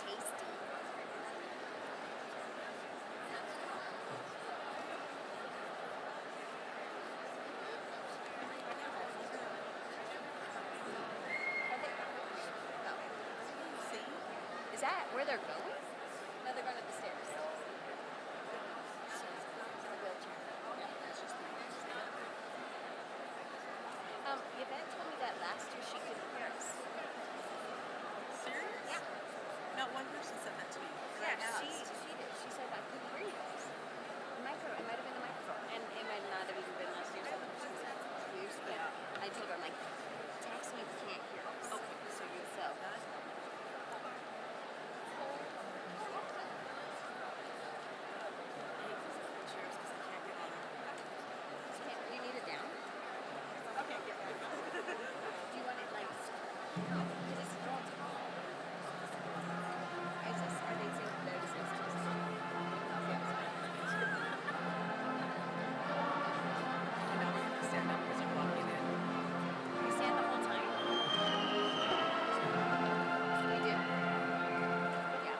tasty. Is that where they're going? No, they're going up the stairs. A wheelchair. Yvette told me that last year she couldn't hear us. Serious? Yeah. No, one person said that to me. Yeah, she did. She said I couldn't hear you guys. It might have been the microphone. And it might not have even been last year. So years ago. I told her, I'm like, text me if you can't hear us. Okay, so you said that? You need it down? Okay, get ready. Do you want it like, no, because it's real tall. Are they saying they're just Stand up because you're walking in. we stand the whole time? We do? Yeah.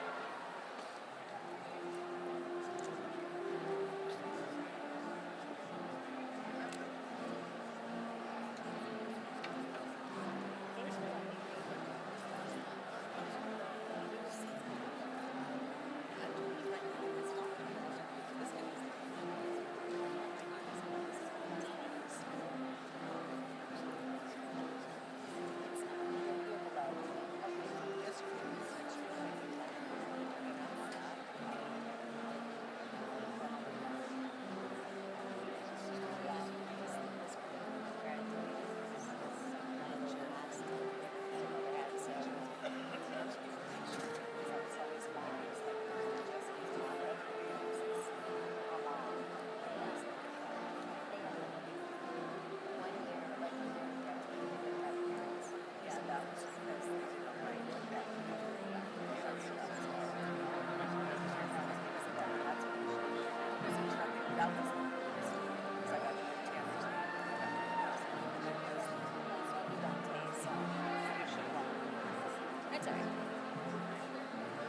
That's all right.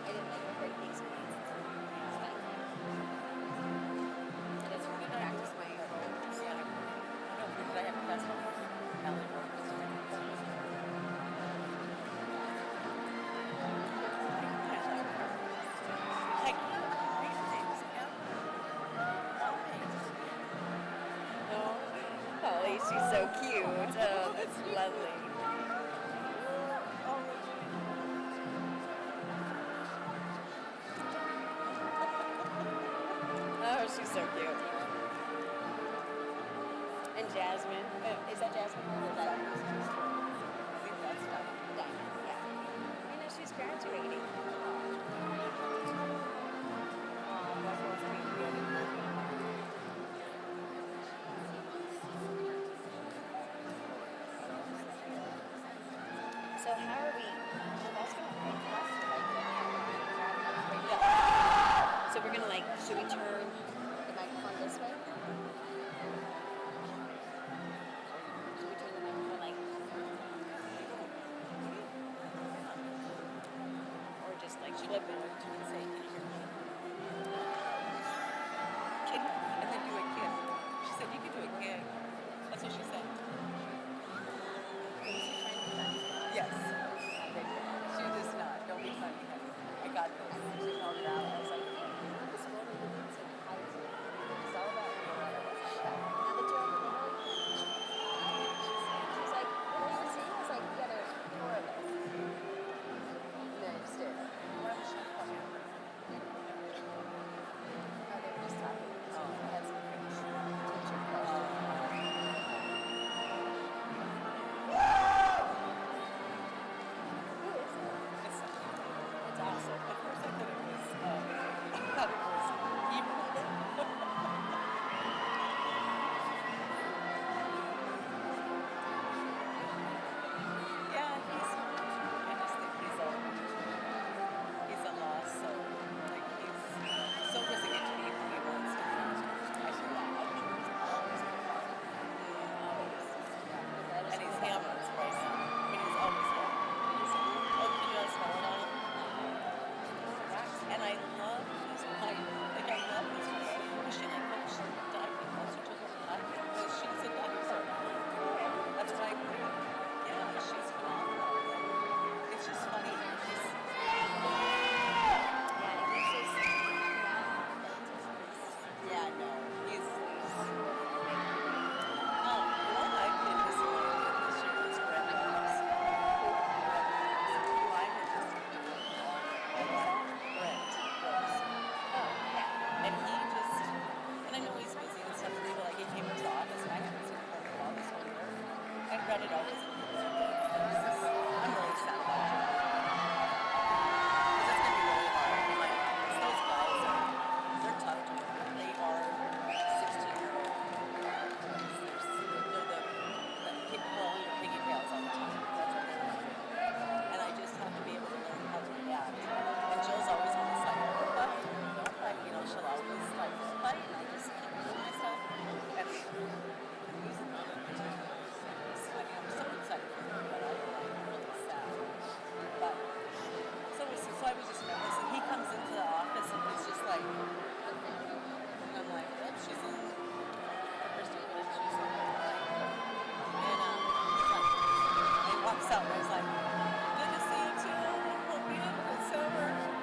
I didn't like the break these ones. It's fine. I just want to practice my roles. Yeah. I don't think that I have the best ballet I can't write things ever. Oh, Holly, she's so cute. Oh, that's lovely. Oh, she's so cute. And Jasmine. Is that Jasmine? Or is that I think that's Diamond. Diamond? Yeah. You know, she's graduating. So how are we? That's going to be yeah. So we're going to like, should we turn the microphone this way? Should we turn the microphone like, or just like flip it? And say, can you hear me? And then do a gig. She said, you can do a gig. That's what she said. Yes. She was not. Don't be funny, honey. I got this. She called it out. I was like, this girl needs to say hi to me. It's all about me. Now that you're over there, she's like, what are you seeing? I was like, yeah, there's 4 of us. And then I just stared at her. Why was she calling me over? cut it out. I'm really sad about it. Because it's going to be really hard. Like, those guys they're tough to work with. They are 16-year-old. They're the pigtails all the time. That's what they're doing. And I just have to be able to learn how to react. And Jill's always on the side. Don't fight. She'll always like fight, and I just keep doing myself. And I'm using all of it. I'm so excited for her, but I'm really sad. But so I was just nervous, and he comes into the office, and he's just like, and I'm like, well, she's in her first year, but she's in her life. And he's like, and he walks out, and I was like, good to see you too. Hope you have a good summer.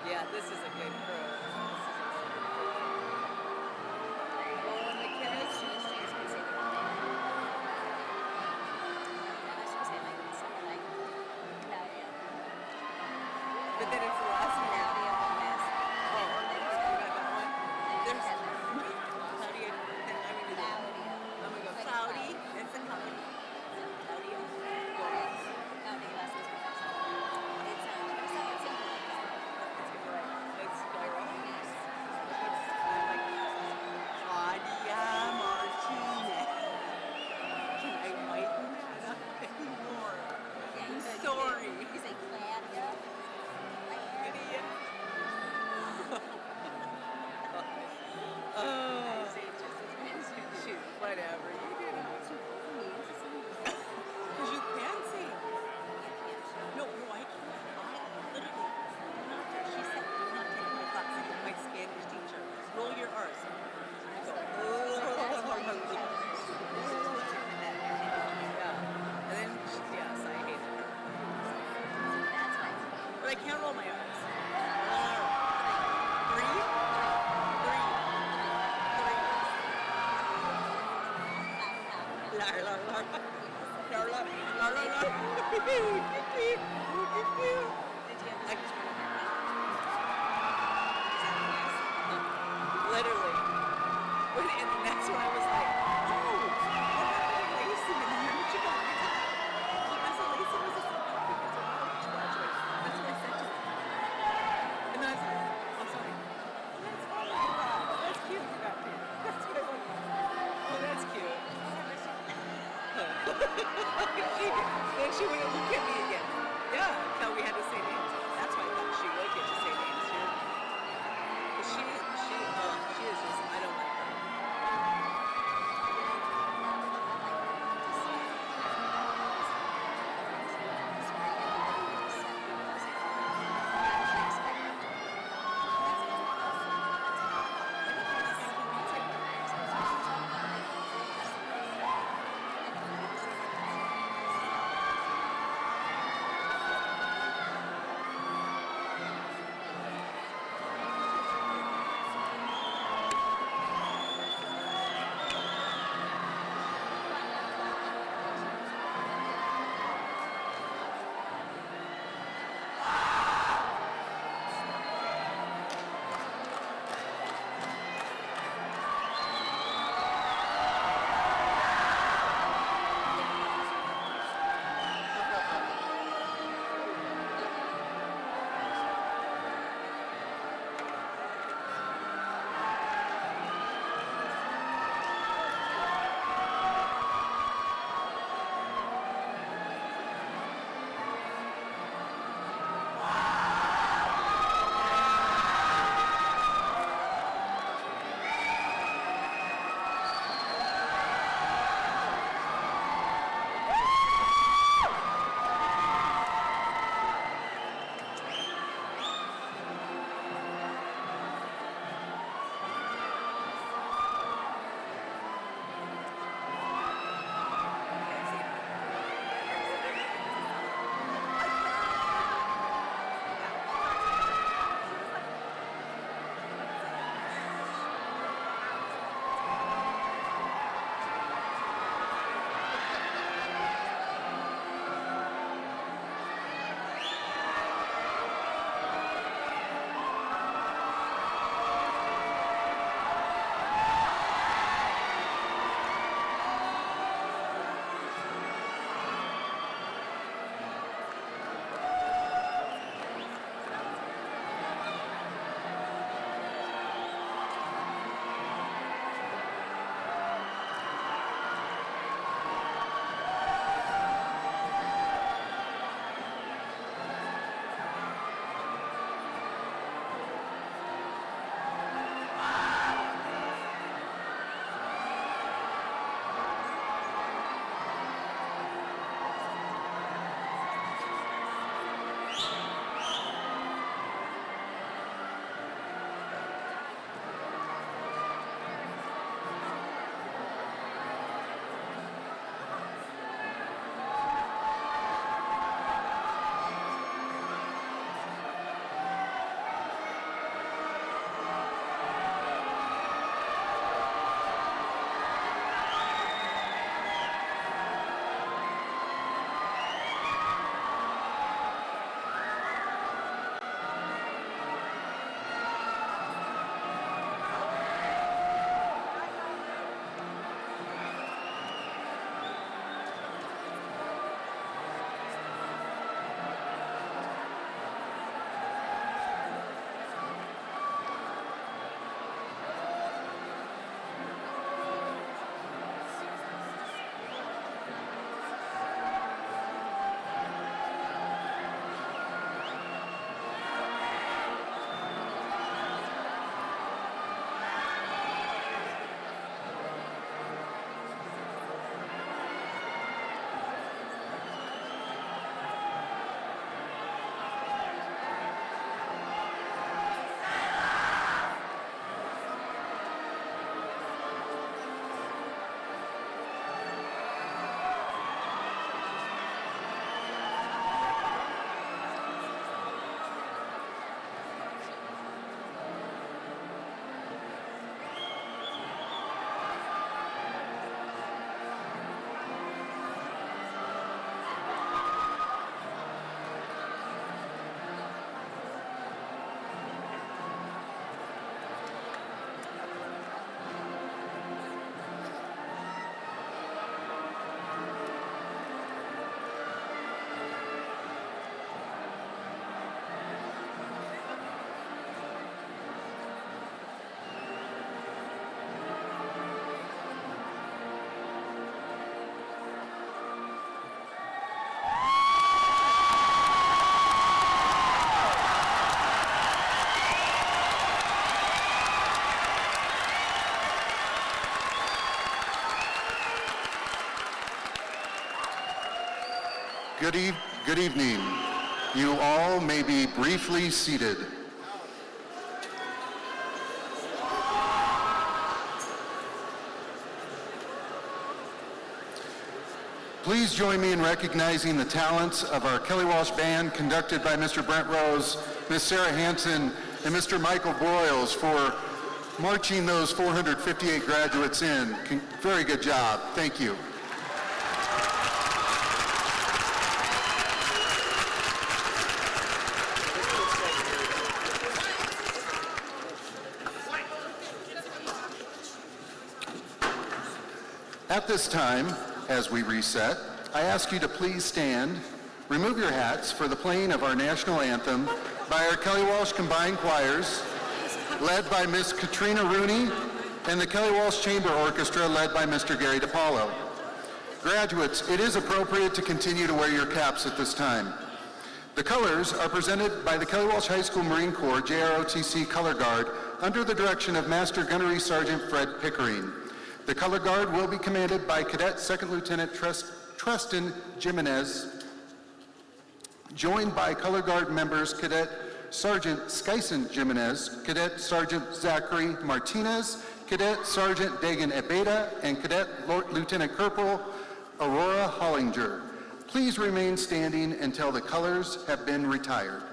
Yeah, this is a good crew. Oh, and the kiddos. But then it's the last one. Oh, you got that one? There's Claudia, and I'm gonna go Cloudy. It's a Cloudy. Claudia. Whatever, you do not. Because you can sing. No, I can't. I literally, she said, do not take my class. My Spanish teacher. Roll your R's. I go, yeah. And then, yes, I hate it. But I can't roll my R's. Literally. And that's when I was like, oh, what happened to Lacey? And then when she got back, I said, Lacey was a second because of how she graduated. That's what I said to her. And then I was like, oh, sorry. That's fine. That's cute. That's what I went, oh, that's cute. Then she wouldn't look at me again. Yeah, until we had to say names. That's why I thought she would get to say names here. But she is just, I don't like her. Good evening. You all may be briefly seated. Please join me in recognizing the talents of our Kelly Walsh Band, conducted by Mr. Brent Rose, Ms. Sarah Hansen, and Mr. Michael Broyles for marching those 458 graduates in. Very good job. Thank you. At this time, as we reset, I ask you to please stand, remove your hats for the playing of our national anthem by our Kelly Walsh Combined Choirs, led by Miss Katrina Rooney, and the Kelly Walsh Chamber Orchestra, led by Mr. Gary DiPaolo. Graduates, it is appropriate to continue to wear your caps at this time. The colors are presented by the Kelly Walsh High School Marine Corps JROTC Color Guard under the direction of Master Gunnery Sergeant Fred Pickering. The Color Guard will be commanded by Cadet Second Lieutenant Tristan Jimenez, joined by Color Guard members Cadet Sergeant Skyson Jimenez, Cadet Sergeant Zachary Martinez, Cadet Sergeant Dagan Ebeda, and Cadet Lieutenant Corporal Aurora Hollinger. Please remain standing until the colors have been retired.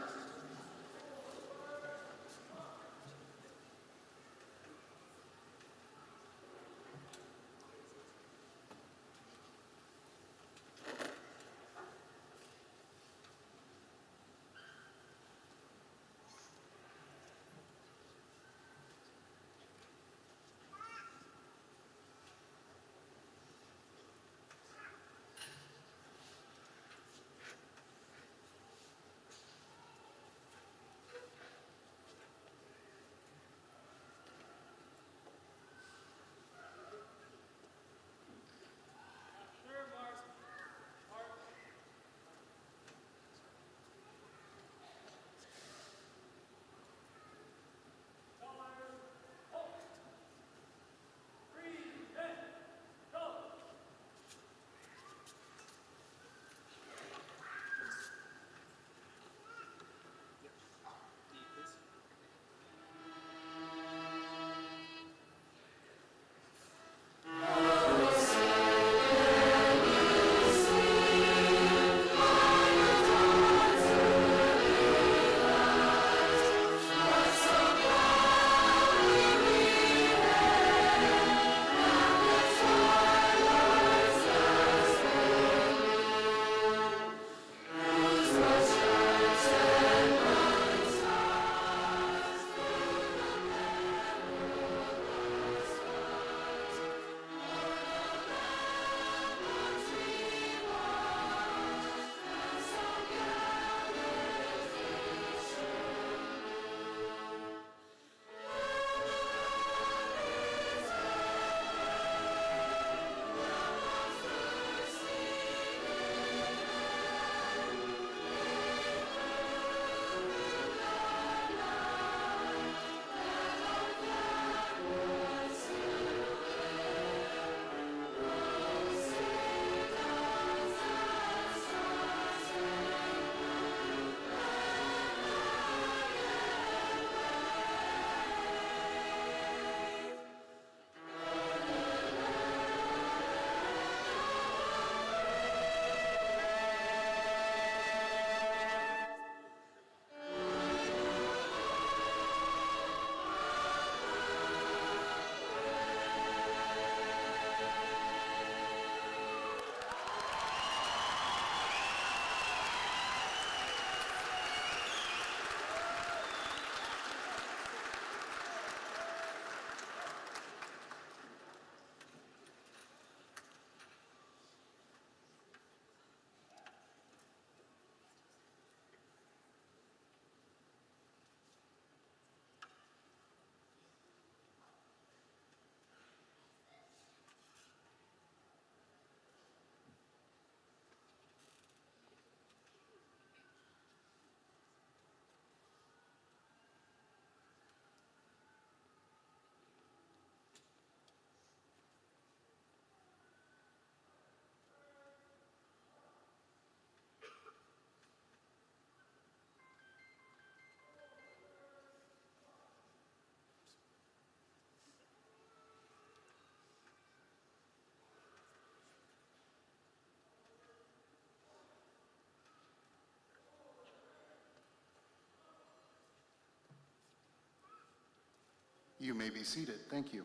You may be seated. Thank you.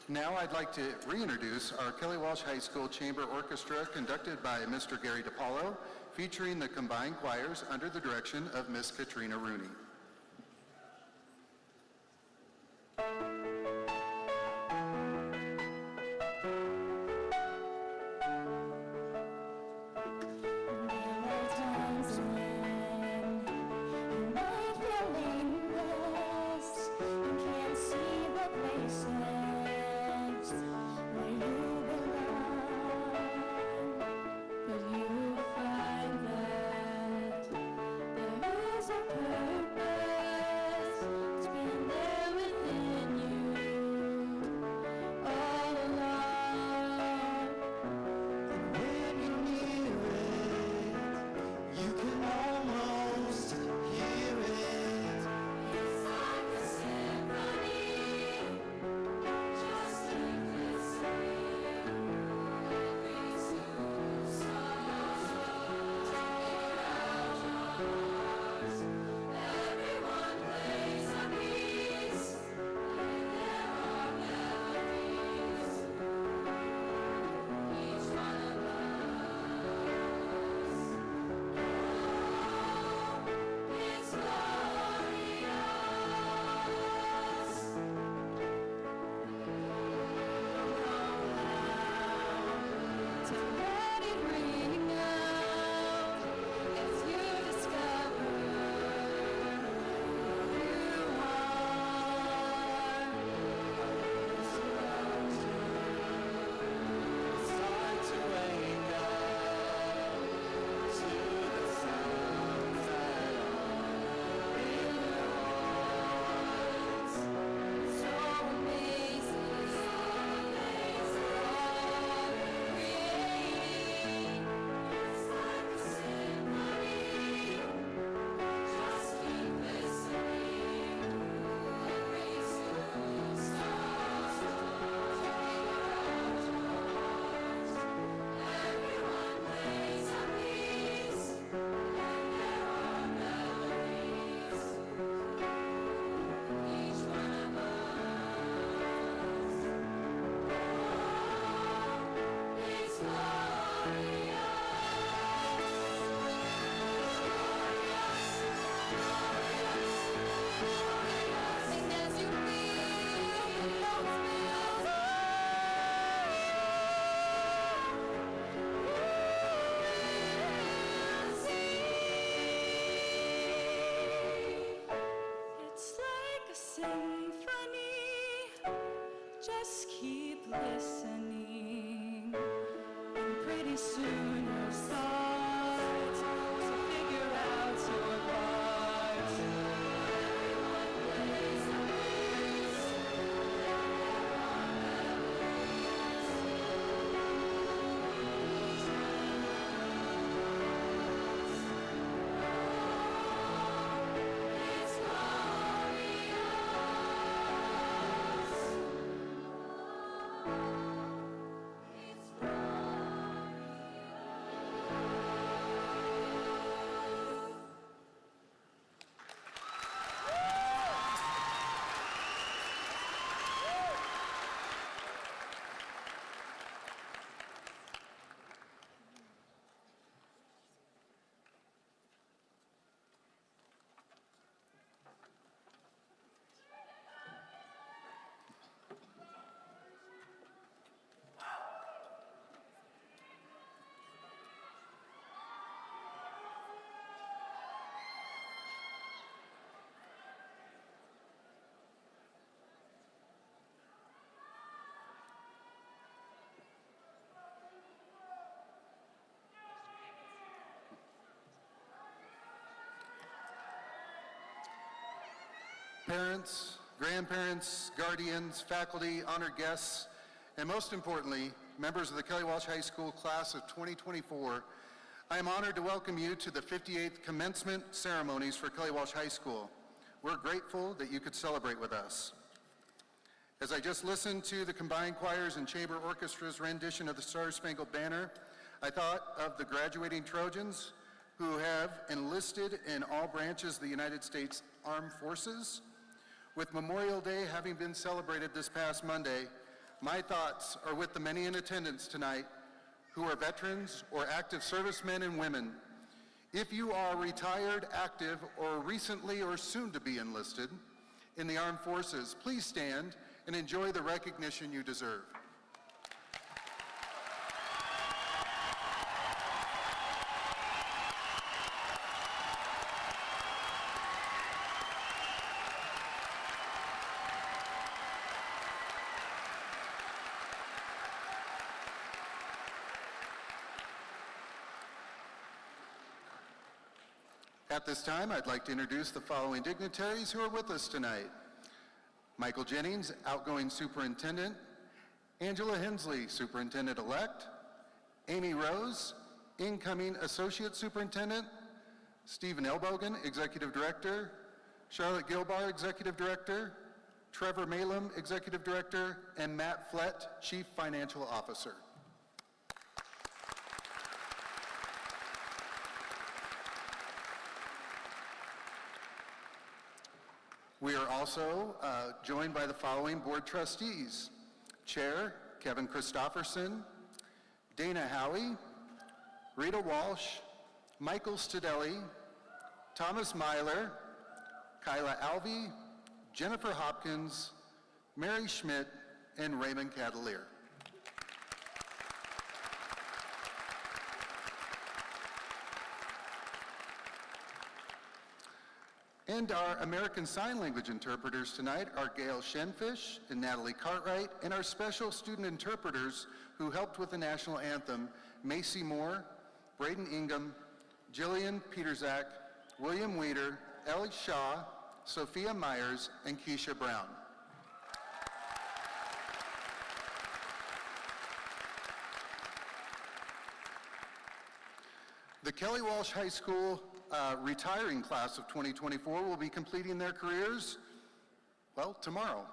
Now I'd like to reintroduce our Kelly Walsh High School Chamber Orchestra conducted by Mr. Gary DiPaolo, featuring the combined choirs under the direction of Miss Katrina Rooney. Purpose parents, grandparents, guardians, faculty, honored guests, and most importantly, members of the Kelly Walsh High School class of 2024, I am honored to welcome you to the 58th commencement ceremonies for Kelly Walsh High School. We're grateful that you could celebrate with us. As I just listened to the combined choirs and chamber orchestra's rendition of the Star-Spangled Banner, I thought of the graduating Trojans who have enlisted in all branches of the United States Armed Forces. With Memorial Day having been celebrated this past Monday, my thoughts are with the many in attendance tonight who are veterans or active servicemen and women. If you are retired, active, or recently or soon to be enlisted in the armed forces, please stand and enjoy the recognition you deserve. At this time, I'd like to introduce the following dignitaries who are with us tonight. Michael Jennings, outgoing superintendent. Angela Hensley, superintendent-elect. Amy Rose, incoming associate superintendent. Stephen Elbogen, executive director. Charlotte Gilbar, executive director. Trevor Malum, executive director. And Matt Flett, chief financial officer. We are also joined by the following board trustees. Chair, Kevin Christofferson, Dana Howie, Rita Walsh, Michael Stadelli, Thomas Myler, Kyla Alvey, Jennifer Hopkins, Mary Schmidt, and Raymond Cavalier. And our American Sign Language interpreters tonight are Gail Shenfish and Natalie Cartwright, and our special student interpreters who helped with the national anthem, Macy Moore, Braden Ingham, Jillian Peterzak, William Weeder, Ellie Shaw, Sophia Myers, and Keisha Brown. The Kelly Walsh High School retiring class of 2024 will be completing their careers, well, tomorrow.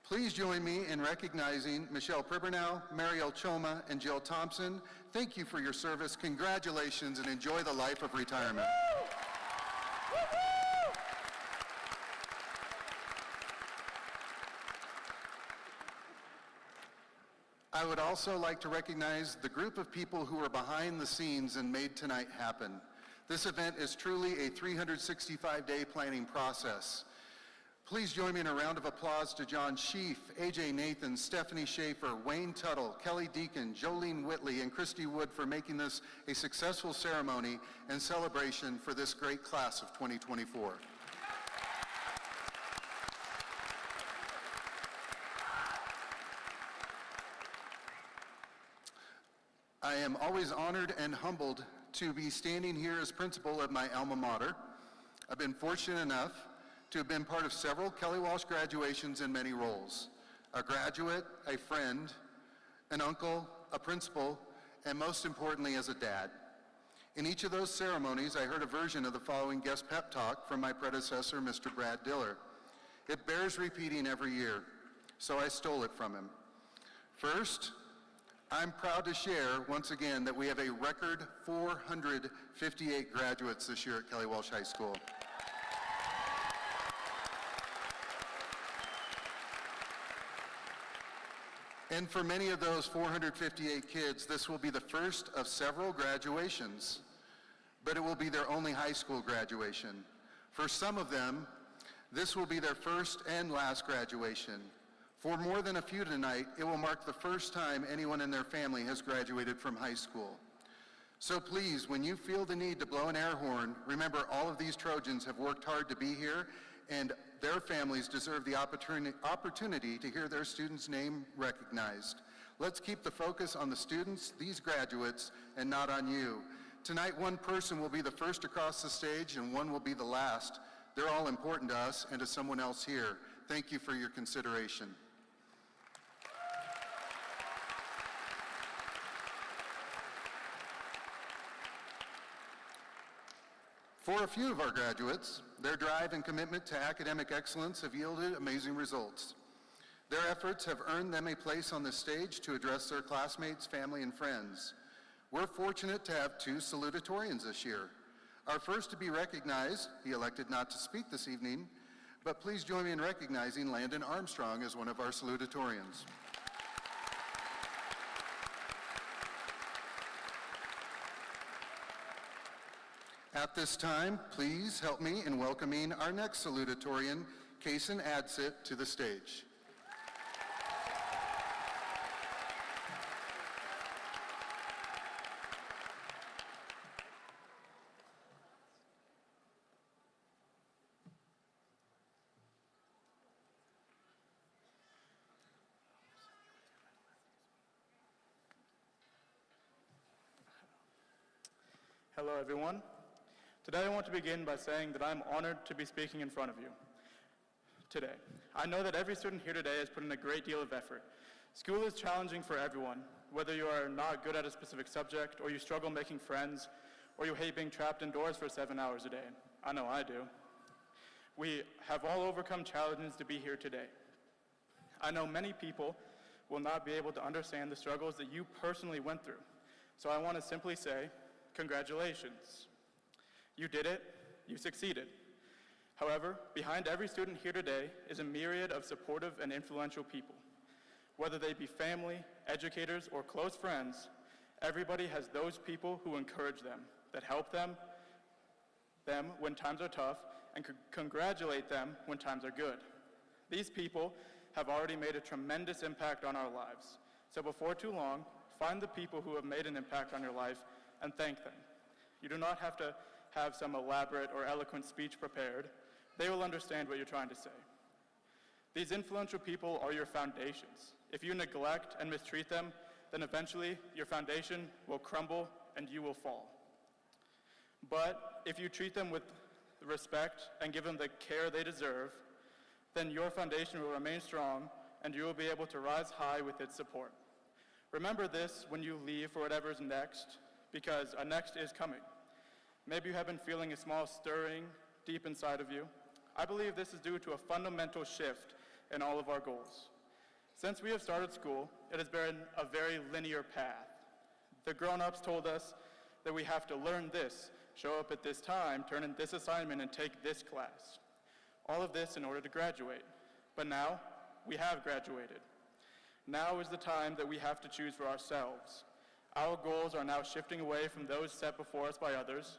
Please join me in recognizing Michelle Pribernow, Mariel Choma, and Jill Thompson. Thank you for your service. Congratulations, and enjoy the life of retirement. I would also like to recognize the group of people who were behind the scenes and made tonight happen. This event is truly a 365-day planning process. Please join me in a round of applause to John Sheaf, AJ Nathan, Stephanie Schaefer, Wayne Tuttle, Kelly Deacon, Jolene Whitley, and Christy Wood for making this a successful ceremony and celebration for this great class of 2024. I am always honored and humbled to be standing here as principal of my alma mater. I've been fortunate enough to have been part of several Kelly Walsh graduations in many roles. A graduate, a friend, an uncle, a principal, and most importantly, as a dad. In each of those ceremonies, I heard a version of the following guest pep talk from my predecessor, Mr. Brad Diller. It bears repeating every year, so I stole it from him. First, I'm proud to share once again that we have a record 458 graduates this year at Kelly Walsh High School. And for many of those 458 kids, this will be the first of several graduations, but it will be their only high school graduation. For some of them, this will be their first and last graduation. For more than a few tonight, it will mark the first time anyone in their family has graduated from high school. So please, when you feel the need to blow an air horn, remember all of these Trojans have worked hard to be here, and their families deserve the opportunity to hear their students' name recognized. Let's keep the focus on the students, these graduates, and not on you. Tonight, one person will be the first across the stage and one will be the last. They're all important to us and to someone else here. Thank you for your consideration. For a few of our graduates, their drive and commitment to academic excellence have yielded amazing results. Their efforts have earned them a place on the stage to address their classmates, family, and friends. We're fortunate to have 2 salutatorians this year. Our first to be recognized, he elected not to speak this evening, but please join me in recognizing Landon Armstrong as one of our salutatorians. At this time, please help me in welcoming our next salutatorian, Kason Adsit, to the stage. Hello, everyone. Today I want to begin by saying that I'm honored to be speaking in front of you today. I know that every student here today has put in a great deal of effort. School is challenging for everyone, whether you are not good at a specific subject, or you struggle making friends, or you hate being trapped indoors for 7 hours a day. I know I do. We have all overcome challenges to be here today. I know many people will not be able to understand the struggles that you personally went through. So I want to simply say, congratulations. You did it, you succeeded. However, behind every student here today is a myriad of supportive and influential people. Whether they be family, educators, or close friends, everybody has those people who encourage them, that help them when times are tough, and congratulate them when times are good. These people have already made a tremendous impact on our lives. So before too long, find the people who have made an impact on your life and thank them. You do not have to have some elaborate or eloquent speech prepared. They will understand what you're trying to say. These influential people are your foundations. If you neglect and mistreat them, then eventually your foundation will crumble and you will fall. But if you treat them with respect and give them the care they deserve, then your foundation will remain strong and you will be able to rise high with its support. Remember this when you leave for whatever's next, because a next is coming. Maybe you have been feeling a small stirring deep inside of you. I believe this is due to a fundamental shift in all of our goals. Since we have started school, it has been a very linear path. The grown-ups told us that we have to learn this, show up at this time, turn in this assignment, and take this class. All of this in order to graduate. But now, we have graduated. Now is the time that we have to choose for ourselves. Our goals are now shifting away from those set before us by others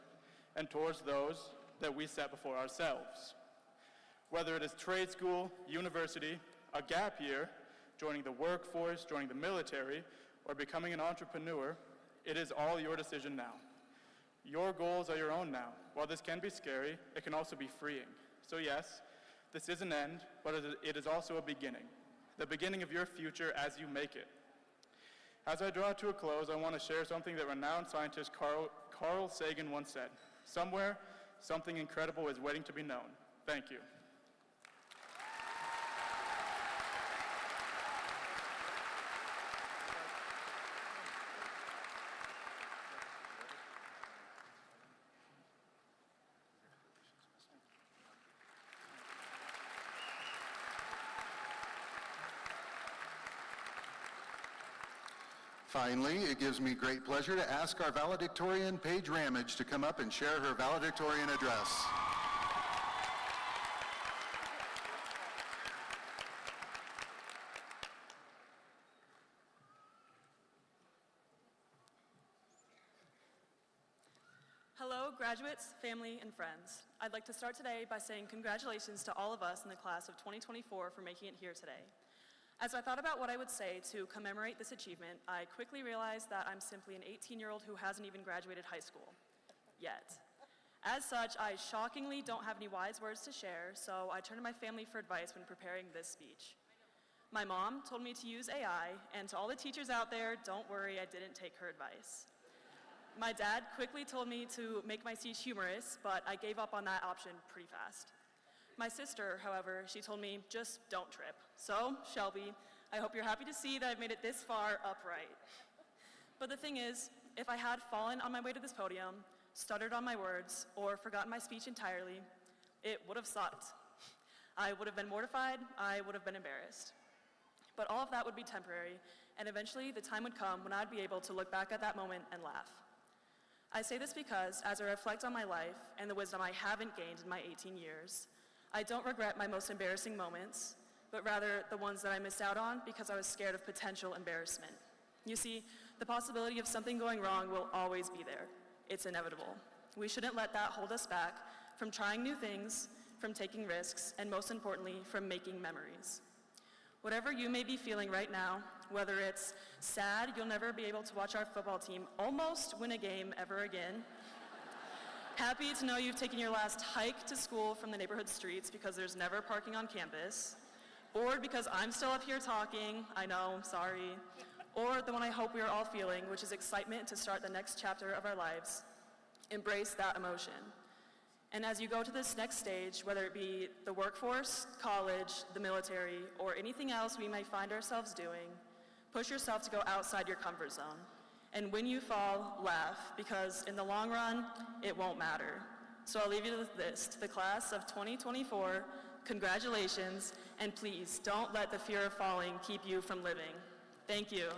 and towards those that we set before ourselves. Whether it is trade school, university, a gap year, joining the workforce, joining the military, or becoming an entrepreneur, it is all your decision now. Your goals are your own now. While this can be scary, it can also be freeing. So yes, this is an end, but it is also a beginning. The beginning of your future as you make it. As I draw to a close, I want to share something that renowned scientist Carl Sagan once said. Somewhere, something incredible is waiting to be known. Thank you. Finally, it gives me great pleasure to ask our valedictorian, Paige Ramage, to come up and share her valedictorian address. Hello, graduates, family, and friends. I'd like to start today by saying congratulations to all of us in the class of 2024 for making it here today. As I thought about what I would say to commemorate this achievement, I quickly realized that I'm simply an 18-year-old who hasn't even graduated high school. Yet. As such, I shockingly don't have any wise words to share, so I turned to my family for advice when preparing this speech. My mom told me to use AI, and to all the teachers out there, don't worry, I didn't take her advice. My dad quickly told me to make my speech humorous, but I gave up on that option pretty fast. My sister, however, she told me, just don't trip. So, Shelby, I hope you're happy to see that I've made it this far upright. But the thing is, if I had fallen on my way to this podium, stuttered on my words, or forgotten my speech entirely, it would have sucked. I would have been mortified, I would have been embarrassed. But all of that would be temporary, and eventually the time would come when I'd be able to look back at that moment and laugh. I say this because, as I reflect on my life and the wisdom I haven't gained in my 18 years, I don't regret my most embarrassing moments, but rather the ones that I missed out on because I was scared of potential embarrassment. You see, the possibility of something going wrong will always be there. It's inevitable. We shouldn't let that hold us back from trying new things, from taking risks, and most importantly, from making memories. Whatever you may be feeling right now, whether it's sad you'll never be able to watch our football team almost win a game ever again, happy to know you've taken your last hike to school from the neighborhood streets because there's never parking on campus, bored because I'm still up here talking, I know, sorry, or the one I hope we are all feeling, which is excitement to start the next chapter of our lives. Embrace that emotion. And as you go to this next stage, whether it be the workforce, college, the military, or anything else we may find ourselves doing, push yourself to go outside your comfort zone. And when you fall, laugh, because in the long run, it won't matter. So I'll leave you with this, to the class of 2024, congratulations, and please don't let the fear of falling keep you from living. Thank you.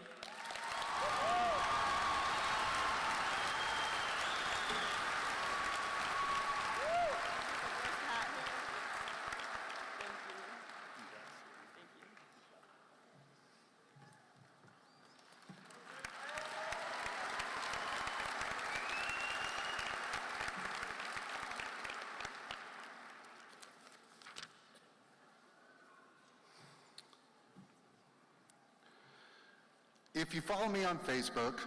If you follow me on Facebook,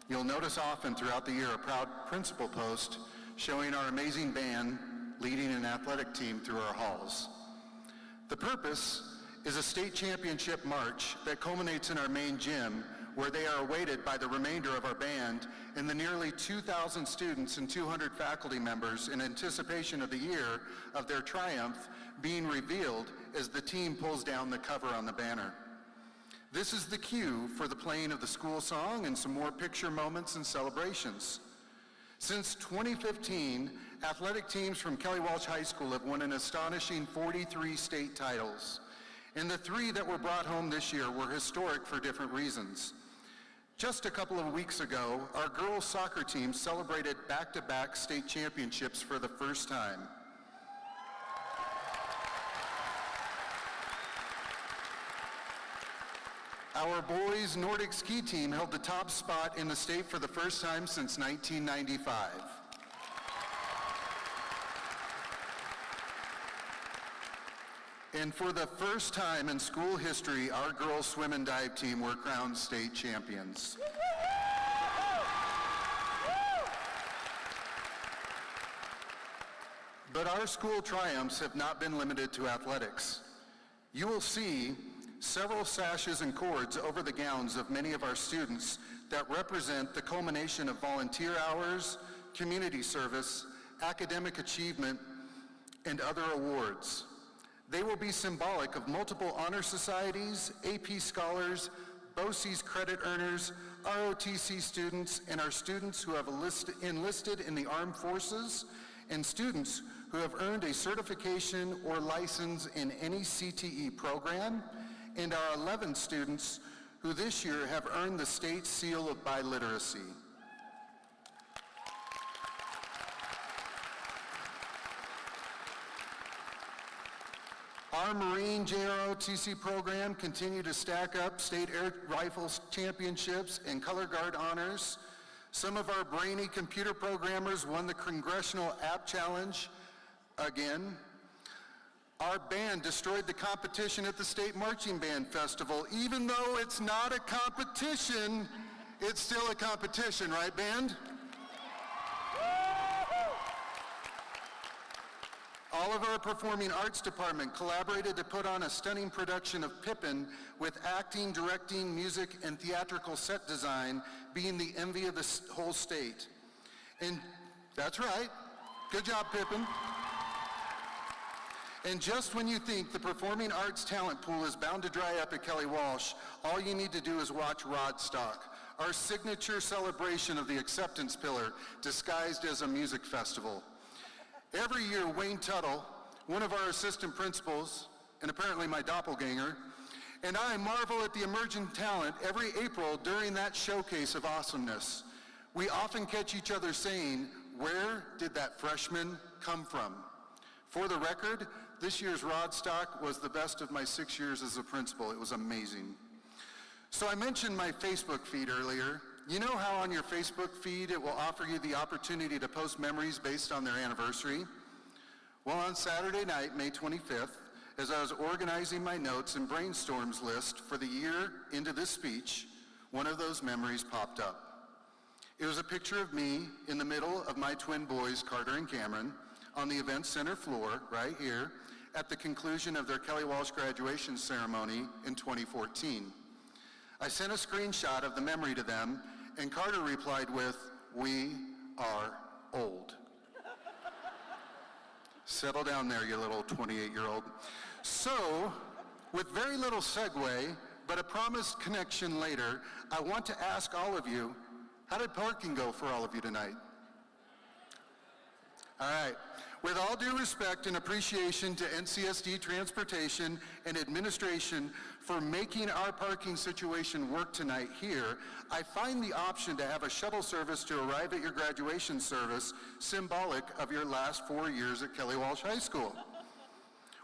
you'll notice often throughout the year a proud principal post showing our amazing band leading an athletic team through our halls. The purpose is a state championship march that culminates in our main gym, where they are awaited by the remainder of our band and the nearly 2,000 students and 200 faculty members in anticipation of the year of their triumph being revealed as the team pulls down the cover on the banner. This is the cue for the playing of the school song and some more picture moments and celebrations. Since 2015, athletic teams from Kelly Walsh High School have won an astonishing 43 state titles. And the 3 that were brought home this year were historic for different reasons. Just a couple of weeks ago, our girls soccer team celebrated back-to-back state championships for the first time. Our boys' Nordic ski team held the top spot in the state for the first time since 1995. And for the first time in school history, our girls' swim and dive team were crowned state champions. But our school triumphs have not been limited to athletics. You will see several sashes and cords over the gowns of many of our students that represent the culmination of volunteer hours, community service, academic achievement, and other awards. They will be symbolic of multiple honor societies, AP scholars, BOCES credit earners, ROTC students, and our students who have enlisted in the armed forces, and students who have earned a certification or license in any CTE program, and our 11 students who this year have earned the state seal of biliteracy. Our Marine JROTC program continued to stack up state air rifles championships and color guard honors. Some of our brainy computer programmers won the Congressional App Challenge again. Our band destroyed the competition at the State Marching Band Festival. Even though it's not a competition, it's still a competition, right, band? All of our performing arts department collaborated to put on a stunning production of Pippin, with acting, directing, music, and theatrical set design being the envy of the whole state. And that's right. Good job, Pippin. And just when you think the performing arts talent pool is bound to dry up at Kelly Walsh, all you need to do is watch Rodstock, our signature celebration of the acceptance pillar disguised as a music festival. Every year, Wayne Tuttle, one of our assistant principals, and apparently my doppelganger, and I marvel at the emerging talent every April during that showcase of awesomeness. We often catch each other saying, "Where did that freshman come from?" For the record, this year's Rodstock was the best of my 6 years as a principal. It was amazing. So I mentioned my Facebook feed earlier. You know how on your Facebook feed it will offer you the opportunity to post memories based on their anniversary? Well, on Saturday night, May 25th, as I was organizing my notes and brainstorms list for the year into this speech, one of those memories popped up. It was a picture of me in the middle of my twin boys, Carter and Cameron, on the event center floor, right here, at the conclusion of their Kelly Walsh graduation ceremony in 2014. I sent a screenshot of the memory to them, and Carter replied with, "We are old." Settle down there, you little 28-year-old. So, with very little segue, but a promised connection later, I want to ask all of you, how did parking go for all of you tonight? All right. With all due respect and appreciation to NCSD Transportation and Administration for making our parking situation work tonight here, I find the option to have a shuttle service to arrive at your graduation service symbolic of your last 4 years at Kelly Walsh High School.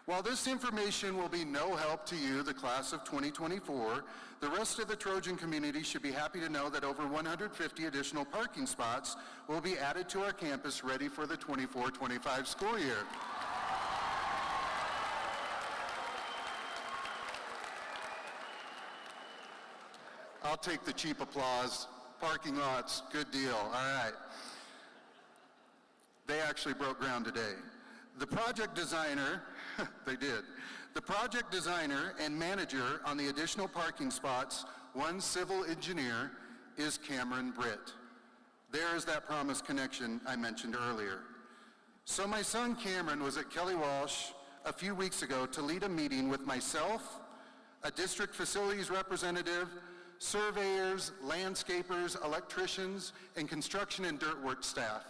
While this information will be no help to you, the class of 2024, the rest of the Trojan community should be happy to know that over 150 additional parking spots will be added to our campus ready for the 24-25 school year. I'll take the cheap applause. Parking lots, good deal. All right. They actually broke ground today. The project designer, they did. The project designer and manager on the additional parking spots, one civil engineer, is Cameron Britt. There is that promised connection I mentioned earlier. So my son Cameron was at Kelly Walsh a few weeks ago to lead a meeting with myself, a district facilities representative, surveyors, landscapers, electricians, and construction and dirt work staff.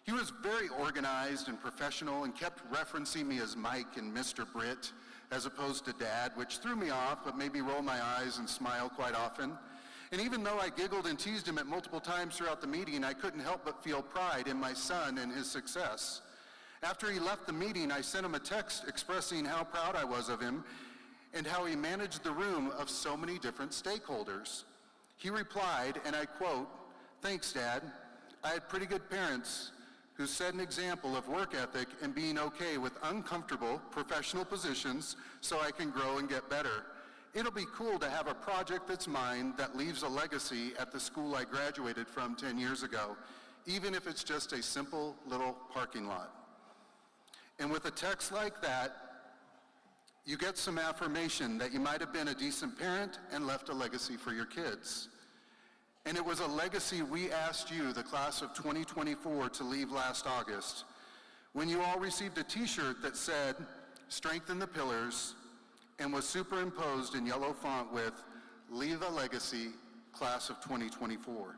He was very organized and professional and kept referencing me as Mike and Mr. Britt as opposed to Dad, which threw me off but made me roll my eyes and smile quite often. And even though I giggled and teased him at multiple times throughout the meeting, I couldn't help but feel pride in my son and his success. After he left the meeting, I sent him a text expressing how proud I was of him and how he managed the room of so many different stakeholders. He replied, and I quote, "Thanks, Dad. I had pretty good parents who set an example of work ethic and being okay with uncomfortable professional positions so I can grow and get better. It'll be cool to have a project that's mine that leaves a legacy at the school I graduated from 10 years ago, even if it's just a simple little parking lot." And with a text like that, you get some affirmation that you might have been a decent parent and left a legacy for your kids. And it was a legacy we asked you, the class of 2024, to leave last August, when you all received a t-shirt that said, "Strengthen the pillars," and was superimposed in yellow font with, "Leave a legacy, class of 2024.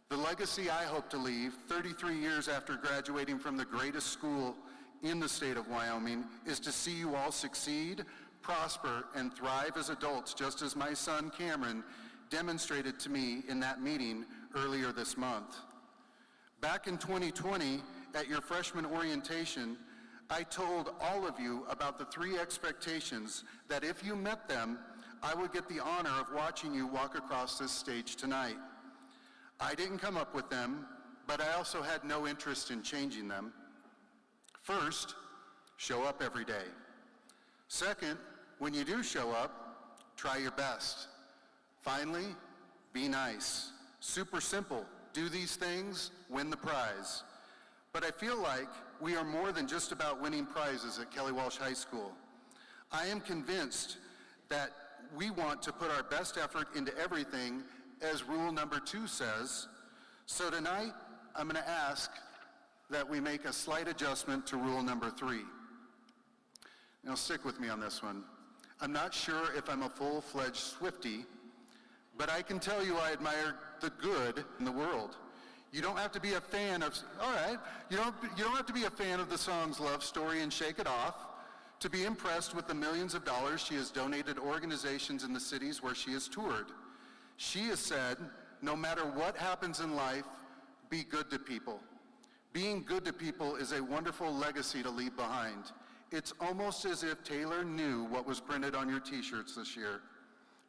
The legacy I hope to leave 33 years after graduating from the greatest school in the state of Wyoming is to see you all succeed, prosper, and thrive as adults, just as my son Cameron demonstrated to me in that meeting earlier this month. Back in 2020, at your freshman orientation, I told all of you about the 3 expectations that if you met them, I would get the honor of watching you walk across this stage tonight. I didn't come up with them, but I also had no interest in changing them. First, show up every day. Second, when you do show up, try your best. Finally, be nice. Super simple. Do these things, win the prize. But I feel like we are more than just about winning prizes at Kelly Walsh High School. I am convinced that we want to put our best effort into everything, as rule number 2 says. So tonight, I'm going to ask that we make a slight adjustment to rule number 3. Now stick with me on this one. I'm not sure if I'm a full-fledged Swiftie, but I can tell you I admire the good in the world. You don't have to be a fan of, all right, you don't have to be a fan of the songs Love Story and Shake It Off to be impressed with the millions of dollars she has donated to organizations in the cities where she has toured. She has said, no matter what happens in life, be good to people. Being good to people is a wonderful legacy to leave behind. It's almost as if Taylor knew what was printed on your t-shirts this year.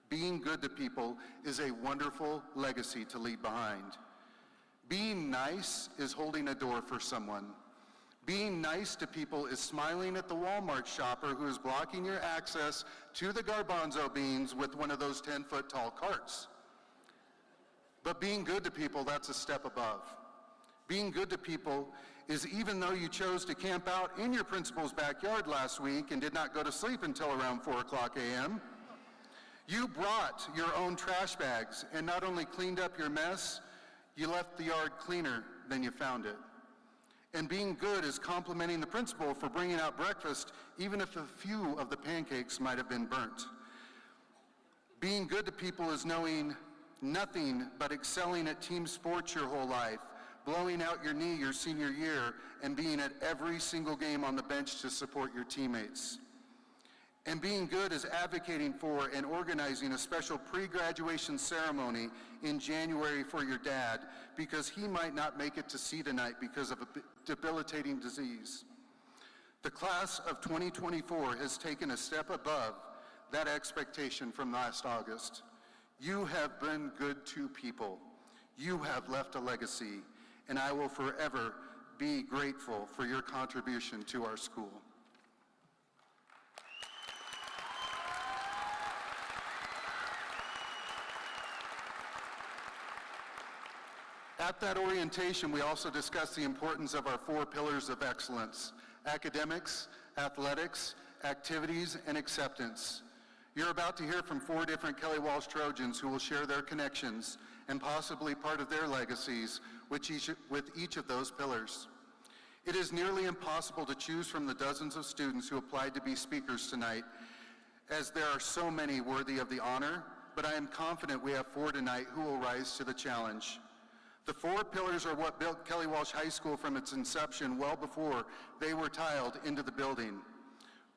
Being good to people is a wonderful legacy to leave behind. Being nice is holding a door for someone. Being nice to people is smiling at the Walmart shopper who is blocking your access to the garbanzo beans with one of those 10-foot tall carts. But being good to people, that's a step above. Being good to people is even though you chose to camp out in your principal's backyard last week and did not go to sleep until around 4 o'clock a.m., you brought your own trash bags and not only cleaned up your mess, you left the yard cleaner than you found it. And being good is complimenting the principal for bringing out breakfast, even if a few of the pancakes might have been burnt. Being good to people is knowing nothing but excelling at team sports your whole life, blowing out your knee your senior year, and being at every single game on the bench to support your teammates. And being good is advocating for and organizing a special pre-graduation ceremony in January for your dad because he might not make it to sea tonight because of a debilitating disease. The class of 2024 has taken a step above that expectation from last August. You have been good to people. You have left a legacy, and I will forever be grateful for your contribution to our school. At that orientation, we also discussed the importance of our 4 pillars of excellence: academics, athletics, activities, and acceptance. You're about to hear from 4 different Kelly Walsh Trojans who will share their connections and possibly part of their legacies with each of those pillars. It is nearly impossible to choose from the dozens of students who applied to be speakers tonight, as there are so many worthy of the honor, but I am confident we have 4 tonight who will rise to the challenge. The 4 pillars are what built Kelly Walsh High School from its inception well before they were tiled into the building.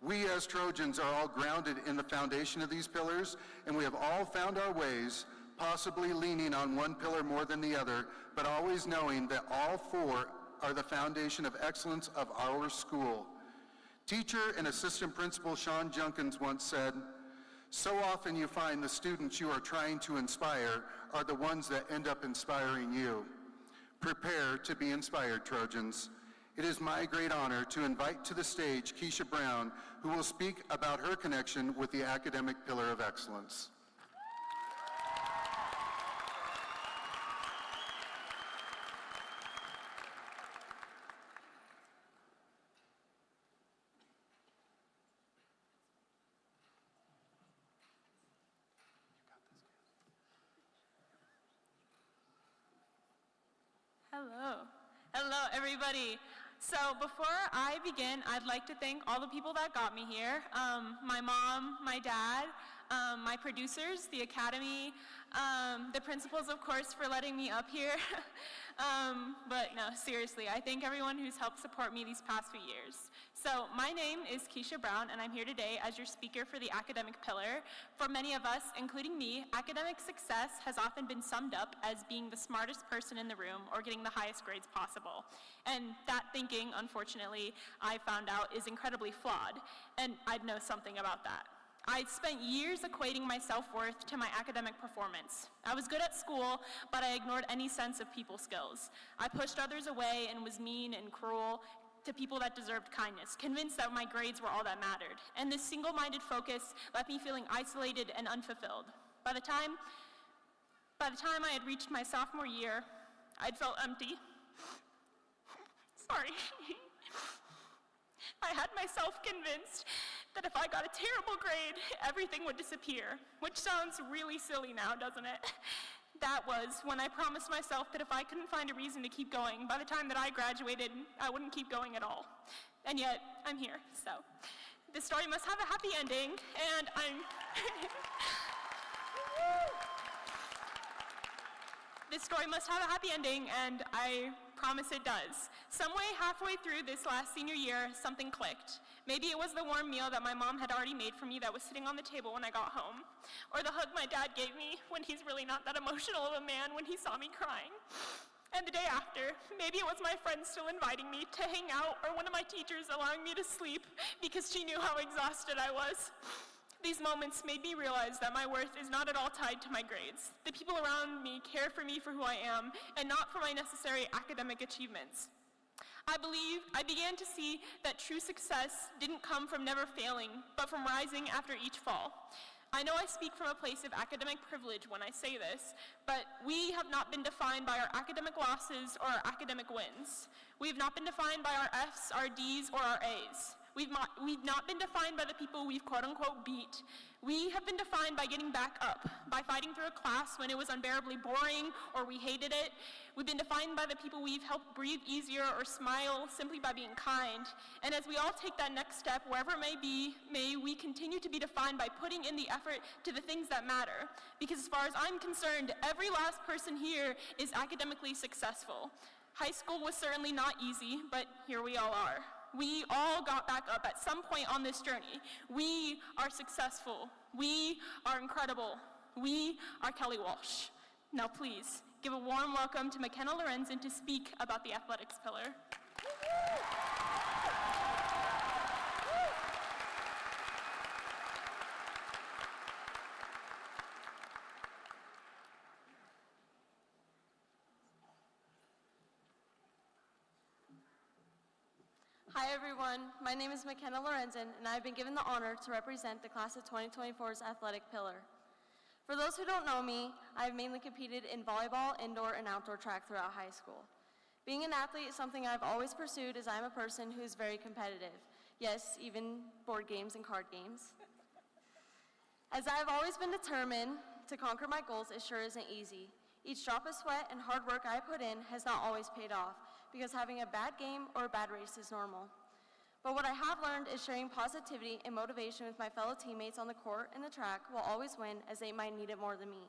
We as Trojans are all grounded in the foundation of these pillars, and we have all found our ways, possibly leaning on one pillar more than the other, but always knowing that all 4 are the foundation of excellence of our school. Teacher and assistant principal Sean Junkins once said, "So often you find the students you are trying to inspire are the ones that end up inspiring you." Prepare to be inspired, Trojans. It is my great honor to invite to the stage Keisha Brown, who will speak about her connection with the academic pillar of excellence. Hello, everybody. So before I begin, I'd like to thank all the people that got me here. My mom, my dad, my producers, the academy, the principals, of course, for letting me up here. But no, seriously, I thank everyone who's helped support me these past few years. So my name is Keisha Brown, and I'm here today as your speaker for the academic pillar. For many of us, including me, academic success has often been summed up as being the smartest person in the room or getting the highest grades possible. And that thinking, unfortunately, I found out is incredibly flawed, and I'd know something about that. I'd spent years equating my self-worth to my academic performance. I was good at school, but I ignored any sense of people skills. I pushed others away and was mean and cruel to people that deserved kindness, convinced that my grades were all that mattered. And this single-minded focus left me feeling isolated and unfulfilled. By the time I had reached my sophomore year, I'd felt empty. Sorry. I had myself convinced that if I got a terrible grade, everything would disappear, which sounds really silly now, doesn't it? That was when I promised myself that if I couldn't find a reason to keep going, by the time that I graduated, I wouldn't keep going at all. And yet, I'm here, so. This story must have a happy ending, and This story must have a happy ending, and I promise it does. Some way halfway through this last senior year, something clicked. Maybe it was the warm meal that my mom had already made for me that was sitting on the table when I got home, or the hug my dad gave me when he's really not that emotional of a man when he saw me crying. And the day after, maybe it was my friend still inviting me to hang out, or one of my teachers allowing me to sleep because she knew how exhausted I was. These moments made me realize that my worth is not at all tied to my grades. The people around me care for me for who I am and not for my necessary academic achievements. I began to see that true success didn't come from never failing, but from rising after each fall. I know I speak from a place of academic privilege when I say this, but we have not been defined by our academic losses or our academic wins. We have not been defined by our F's, our D's, or our A's. We've not been defined by the people we've quote-unquote beat. We have been defined by getting back up, by fighting through a class when it was unbearably boring or we hated it. We've been defined by the people we've helped breathe easier or smile simply by being kind. And as we all take that next step, wherever it may be, may we continue to be defined by putting in the effort to the things that matter. Because as far as I'm concerned, every last person here is academically successful. High school was certainly not easy, but here we all are. We all got back up at some point on this journey. We are successful. We are incredible. We are Kelly Walsh. Now please, give a warm welcome to McKenna Lorenzen to speak about the athletics pillar. Hi everyone, my name is McKenna Lorenzen, and I've been given the honor to represent the class of 2024's athletic pillar. For those who don't know me, I've mainly competed in volleyball, indoor, and outdoor track throughout high school. Being an athlete is something I've always pursued, as I'm a person who's very competitive. Yes, even board games and card games. As I've always been determined to conquer my goals, it sure isn't easy. Each drop of sweat and hard work I put in has not always paid off, because having a bad game or a bad race is normal. But what I have learned is sharing positivity and motivation with my fellow teammates on the court and the track will always win, as they might need it more than me.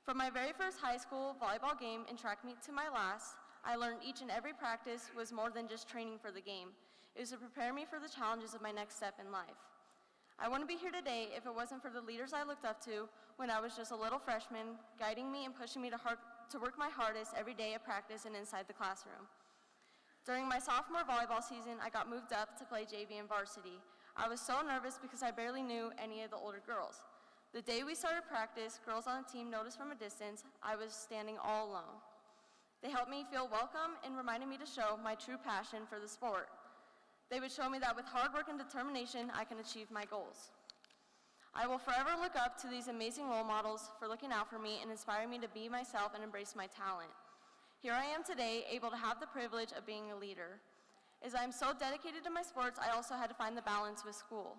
From my very first high school volleyball game and track meet to my last, I learned each and every practice was more than just training for the game. It was to prepare me for the challenges of my next step in life. I wouldn't be here today if it wasn't for the leaders I looked up to when I was just a little freshman, guiding me and pushing me to work my hardest every day at practice and inside the classroom. During my sophomore volleyball season, I got moved up to play JV and varsity. I was so nervous because I barely knew any of the older girls. The day we started practice, girls on the team noticed from a distance I was standing all alone. They helped me feel welcome and reminded me to show my true passion for the sport. They would show me that with hard work and determination, I can achieve my goals. I will forever look up to these amazing role models for looking out for me and inspiring me to be myself and embrace my talent. Here I am today, able to have the privilege of being a leader. As I am so dedicated to my sports, I also had to find the balance with school.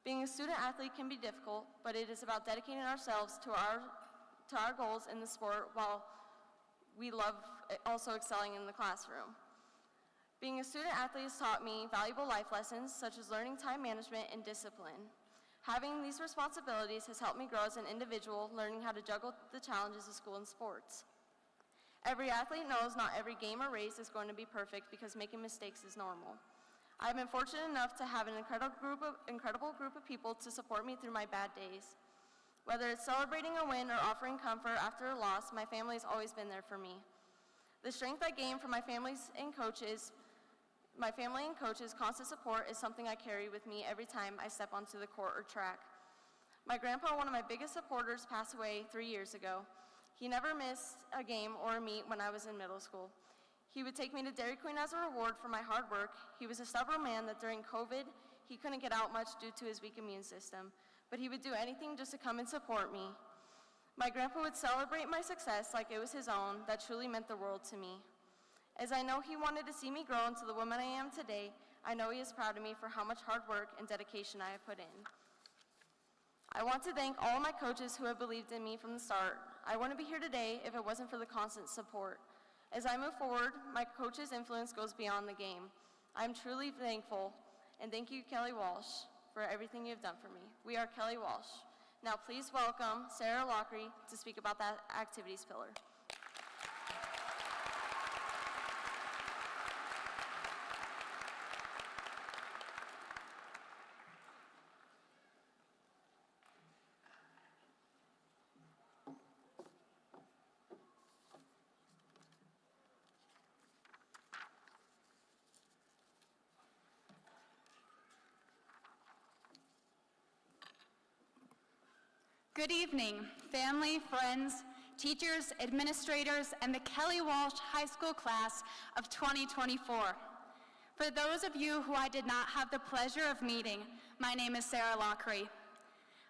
Being a student athlete can be difficult, but it is about dedicating ourselves to our goals in the sport while we love also excelling in the classroom. Being a student athlete has taught me valuable life lessons such as learning time management and discipline. Having these responsibilities has helped me grow as an individual, learning how to juggle the challenges of school and sports. Every athlete knows not every game or race is going to be perfect because making mistakes is normal. I've been fortunate enough to have an incredible group of people to support me through my bad days. Whether it's celebrating a win or offering comfort after a loss, my family has always been there for me. The strength I gain from my family and coaches' constant support is something I carry with me every time I step onto the court or track. My grandpa, one of my biggest supporters, passed away 3 years ago. He never missed a game or a meet when I was in middle school. He would take me to Dairy Queen as a reward for my hard work. He was a stubborn man that during COVID, he couldn't get out much due to his weak immune system, but he would do anything just to come and support me. My grandpa would celebrate my success like it was his own. That truly meant the world to me. As I know he wanted to see me grow into the woman I am today, I know he is proud of me for how much hard work and dedication I have put in. I want to thank all my coaches who have believed in me from the start. I wouldn't be here today if it wasn't for the constant support. As I move forward, my coach's influence goes beyond the game. I'm truly thankful. And thank you, Kelly Walsh, for everything you've done for me. We are Kelly Walsh. Now please welcome Sarah Lockery to speak about that activities pillar. Good evening, family, friends, teachers, administrators, and the Kelly Walsh High School class of 2024. For those of you who I did not have the pleasure of meeting, my name is Sarah Lockery.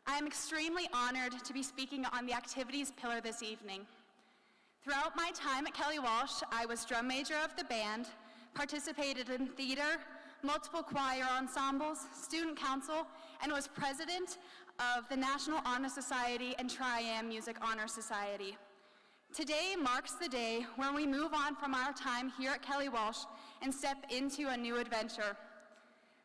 I am extremely honored to be speaking on the activities pillar this evening. Throughout my time at Kelly Walsh, I was drum major of the band, participated in theater, multiple choir ensembles, student council, and was president of the National Honor Society and Tri-Am Music Honor Society. Today marks the day when we move on from our time here at Kelly Walsh and step into a new adventure.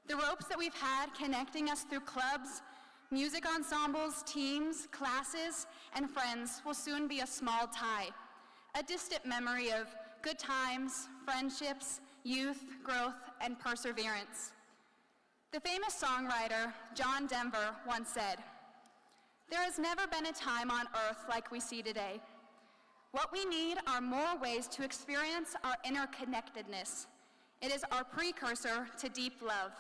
The ropes that we've had connecting us through clubs, music ensembles, teams, classes, and friends will soon be a small tie, a distant memory of good times, friendships, youth, growth, and perseverance. The famous songwriter John Denver once said, "There has never been a time on earth like we see today. What we need are more ways to experience our interconnectedness. It is our precursor to deep love.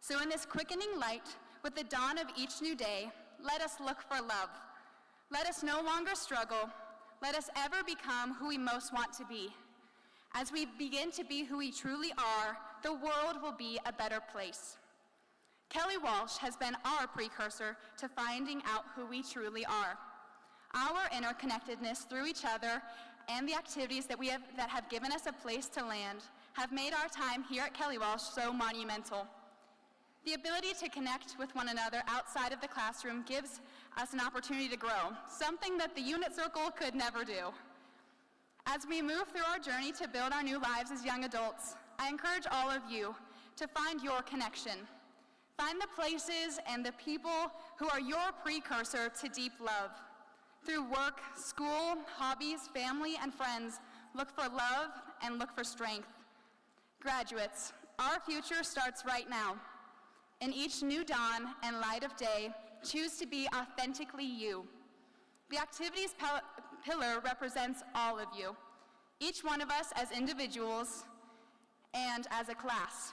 So in this quickening light, with the dawn of each new day, let us look for love. Let us no longer struggle. Let us ever become who we most want to be. As we begin to be who we truly are, the world will be a better place." Kelly Walsh has been our precursor to finding out who we truly are. Our interconnectedness through each other and the activities that have given us a place to land have made our time here at Kelly Walsh so monumental. The ability to connect with one another outside of the classroom gives us an opportunity to grow, something that the unit circle could never do. As we move through our journey to build our new lives as young adults, I encourage all of you to find your connection. Find the places and the people who are your precursor to deep love. Through work, school, hobbies, family, and friends, look for love and look for strength. Graduates, our future starts right now. In each new dawn and light of day, choose to be authentically you. The activities pillar represents all of you, each one of us as individuals and as a class.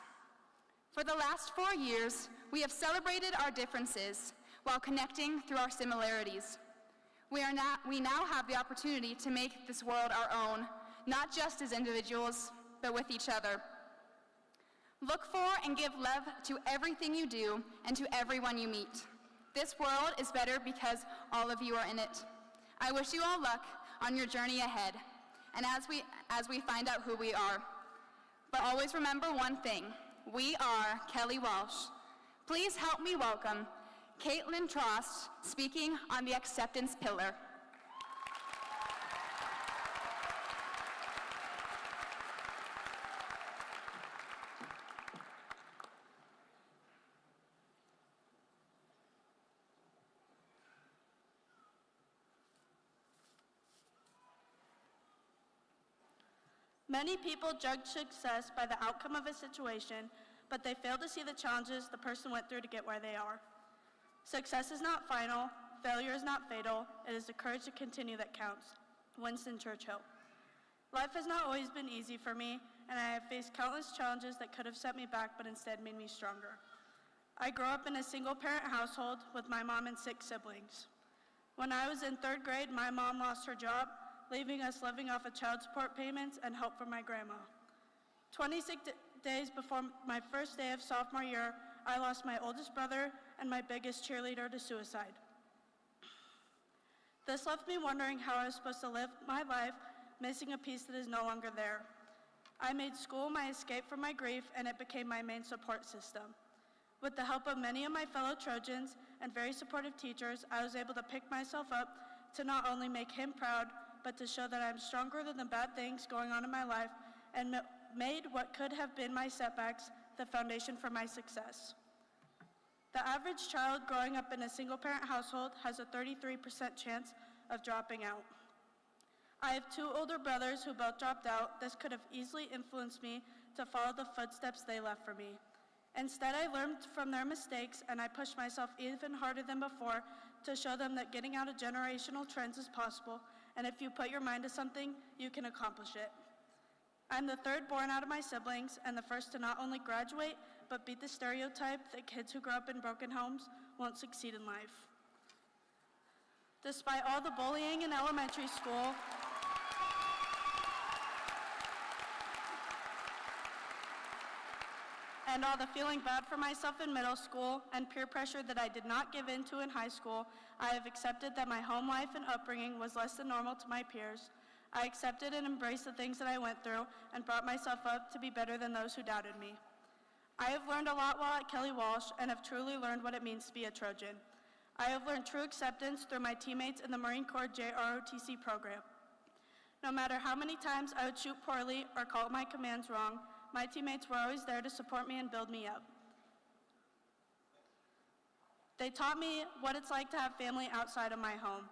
For the last 4 years, we have celebrated our differences while connecting through our similarities. We now have the opportunity to make this world our own, not just as individuals, but with each other. Look for and give love to everything you do and to everyone you meet. This world is better because all of you are in it. I wish you all luck on your journey ahead, and as we find out who we are. But always remember one thing: we are Kelly Walsh. Please help me welcome Caitlin Trost speaking on the acceptance pillar. Many people judge success by the outcome of a situation, but they fail to see the challenges the person went through to get where they are. Success is not final, failure is not fatal, it is the courage to continue that counts. Winston Churchill. Life has not always been easy for me, and I have faced countless challenges that could have set me back but instead made me stronger. I grew up in a single-parent household with my mom and 6 siblings. When I was in 3rd grade, my mom lost her job, leaving us living off of child support payments and help from my grandma. 26 days before my first day of sophomore year, I lost my oldest brother and my biggest cheerleader to suicide. This left me wondering how I was supposed to live my life, missing a piece that is no longer there. I made school my escape from my grief, and it became my main support system. With the help of many of my fellow Trojans and very supportive teachers, I was able to pick myself up to not only make him proud, but to show that I'm stronger than the bad things going on in my life, and made what could have been my setbacks the foundation for my success. The average child growing up in a single-parent household has a 33% chance of dropping out. I have 2 older brothers who both dropped out. This could have easily influenced me to follow the footsteps they left for me. Instead, I learned from their mistakes, and I pushed myself even harder than before to show them that getting out of generational trends is possible, and if you put your mind to something, you can accomplish it. I'm the 3rd born out of my siblings, and the first to not only graduate, but beat the stereotype that kids who grow up in broken homes won't succeed in life. Despite all the bullying in elementary school, and all the feeling bad for myself in middle school and peer pressure that I did not give in to in high school, I have accepted that my home life and upbringing was less than normal to my peers. I accepted and embraced the things that I went through and brought myself up to be better than those who doubted me. I have learned a lot while at Kelly Walsh and have truly learned what it means to be a Trojan. I have learned true acceptance through my teammates in the Marine Corps JROTC program. No matter how many times I would shoot poorly or call my commands wrong, my teammates were always there to support me and build me up. They taught me what it's like to have family outside of my home.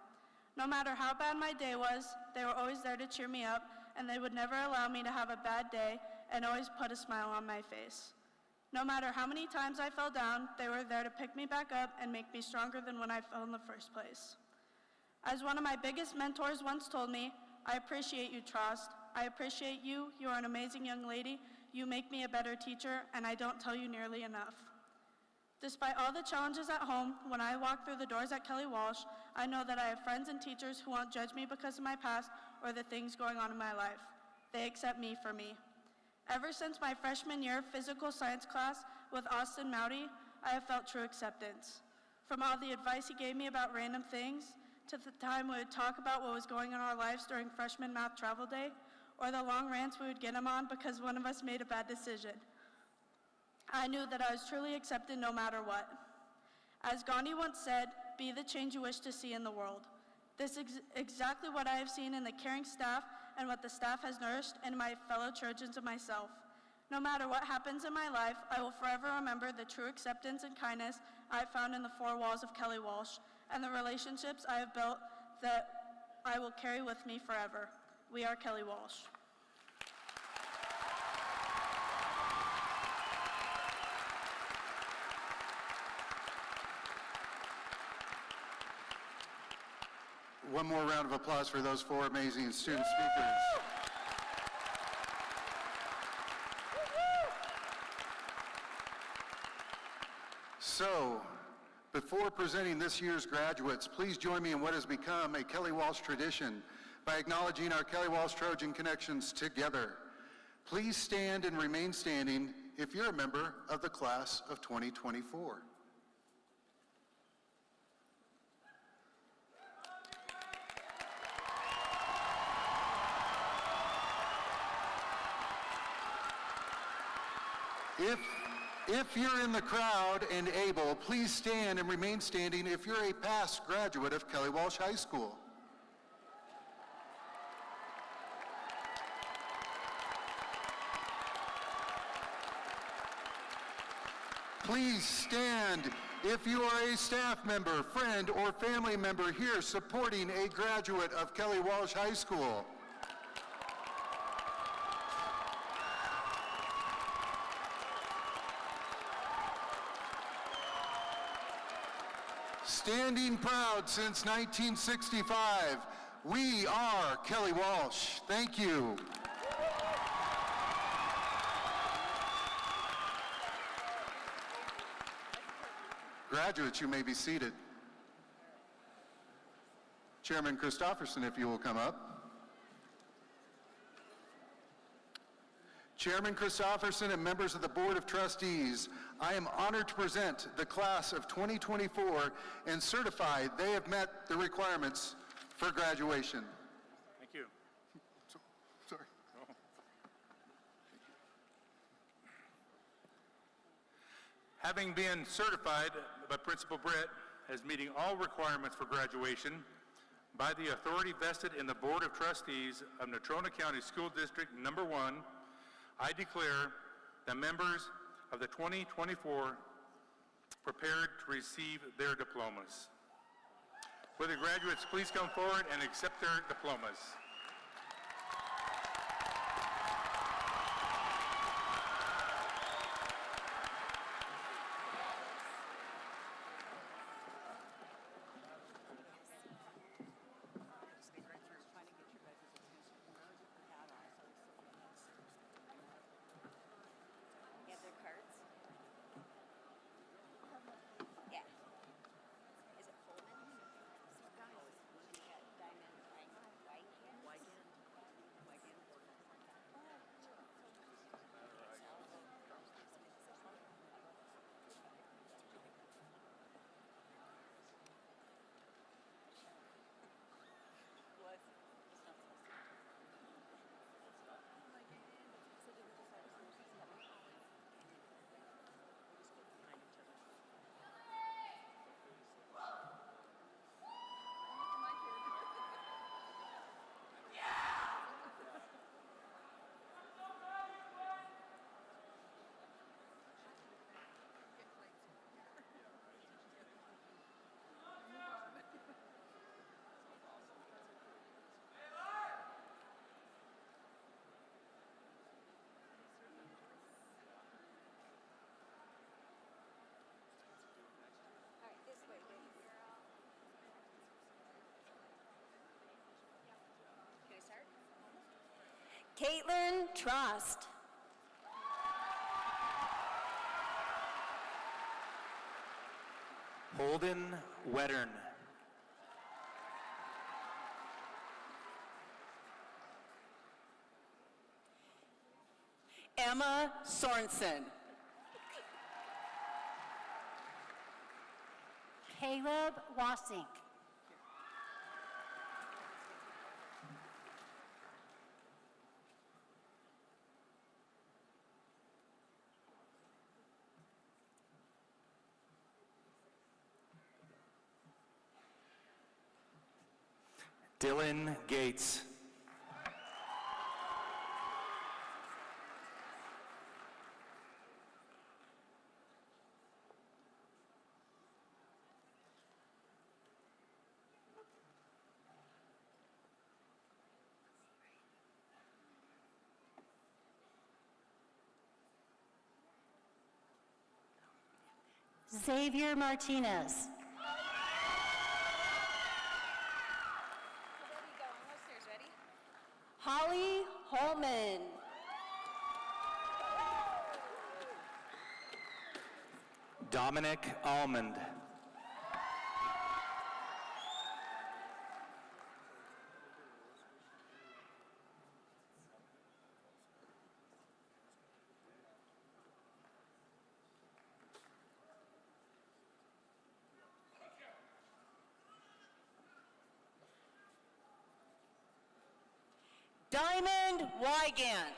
No matter how bad my day was, they were always there to cheer me up, and they would never allow me to have a bad day and always put a smile on my face. No matter how many times I fell down, they were there to pick me back up and make me stronger than when I fell in the first place. As one of my biggest mentors once told me, I appreciate you, Trost. I appreciate you. You are an amazing young lady. You make me a better teacher, and I don't tell you nearly enough. Despite all the challenges at home, when I walk through the doors at Kelly Walsh, I know that I have friends and teachers who won't judge me because of my past or the things going on in my life. They accept me for me. Ever since my freshman year physical science class with Austin Mowdy, I have felt true acceptance. From all the advice he gave me about random things, to the time we would talk about what was going on in our lives during freshman math travel day, or the long rants we would get him on because one of us made a bad decision. I knew that I was truly accepted no matter what. As Gandhi once said, be the change you wish to see in the world. This is exactly what I have seen in the caring staff and what the staff has nourished in my fellow Trojans and myself. No matter what happens in my life, I will forever remember the true acceptance and kindness I found in the 4 walls of Kelly Walsh and the relationships I have built that I will carry with me forever. We are Kelly Walsh. One more round of applause for those 4 amazing student speakers. So, before presenting this year's graduates, please join me in what has become a Kelly Walsh tradition by acknowledging our Kelly Walsh Trojan connections together. Please stand and remain standing if you're a member of the class of 2024. If you're in the crowd and able, please stand and remain standing if you're a past graduate of Kelly Walsh High School. Please stand if you are a staff member, friend, or family member here supporting a graduate of Kelly Walsh High School. Standing proud since 1965, we are Kelly Walsh. Thank you. Graduates, you may be seated. Chairman Christofferson, if you will come up. Chairman Christofferson and members of the Board of Trustees, I am honored to present the class of 2024 and certify they have met the requirements for graduation. Thank you. Sorry. Having been certified by Principal Britt as meeting all requirements for graduation by the authority vested in the Board of Trustees of Natrona County School District Number 1, I declare that members of the 2024 prepared to receive their diplomas. Will the graduates please come forward and accept their diplomas? You have their cards? Yeah. Is it Pullman? You got diamond, white hand? White hand. All right, this way, baby. Can I start? Caitlin Trust. Holden Wettern. Emma Sorensen. Caleb Wasink. Dylan Gates. Xavier Martinez. There you go. Almost there's ready? Holly Holman. Dominic Almond. Diamond Wygant.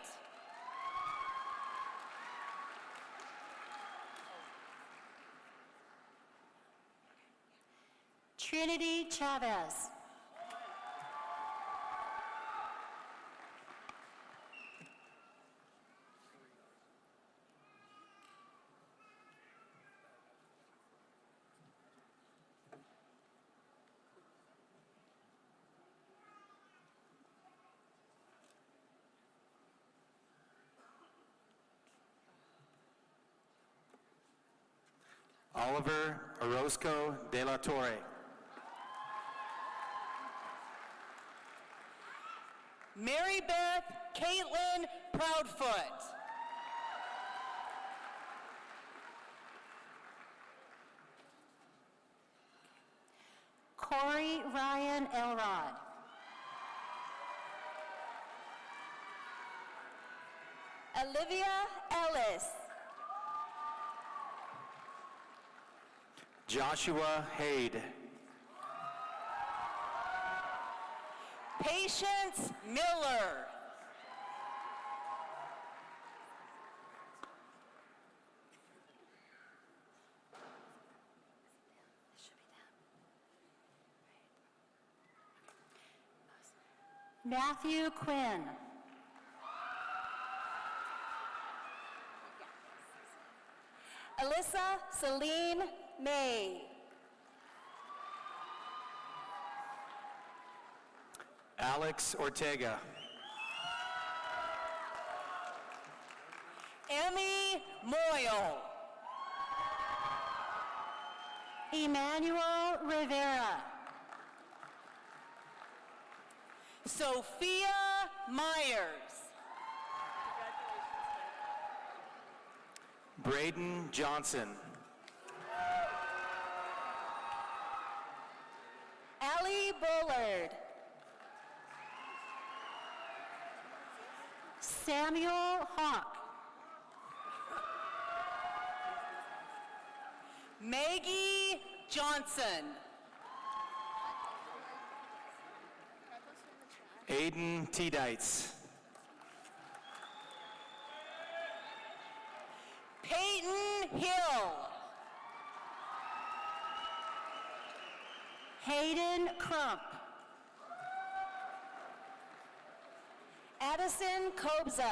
Trinity Chavez. Oliver Orozco de la Torre. Mary Beth Caitlin Proudfoot. Corey Ryan Elrod. Olivia Ellis. Joshua Haid. Patience Miller. Matthew Quinn. Alyssa Celine May. Alex Ortega. Emmy Moyle. Emmanuel Rivera. Sophia Myers. Braden Johnson. Allie Bullard. Samuel Hawk. Maggie Johnson. Aiden Tiedites. Peyton Hill. Hayden Crump. Addison Kobza.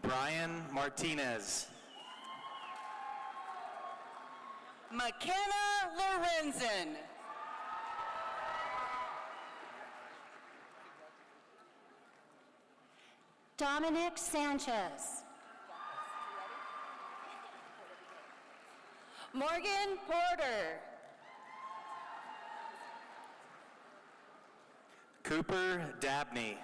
Brian Martinez. McKenna Lorenzen. Dominic Sanchez. Morgan Porter. Cooper Dabney.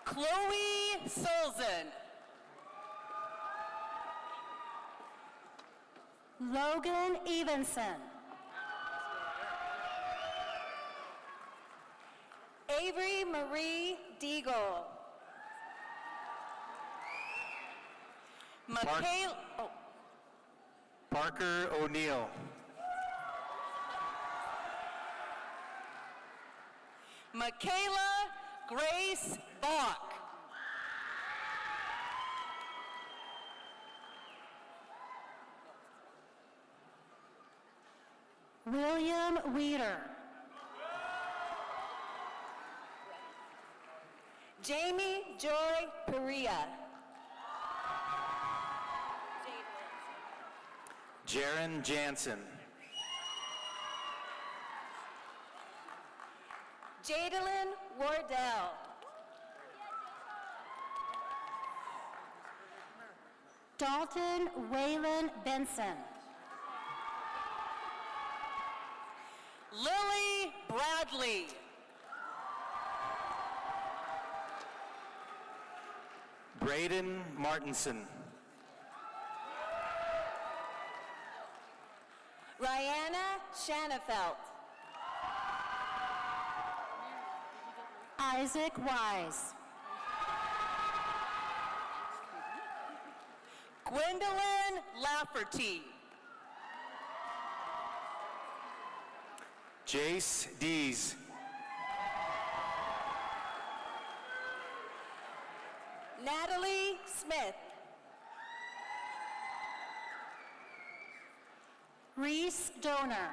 Chloe Solzen. Logan Evenson. Avery Marie Deagle. Parker O'Neill. Michaela Grace Bach. William Weeder. Jamie Joy Perea. Jaron Jansen. Jadalyn Wardell. Dalton Waylon Benson. Lily Bradley. Braden Martinson. Rihanna Shanafelt. Isaac Wise. Gwendolyn Lafferty. Jace Dees. Natalie Smith. Reese Donor.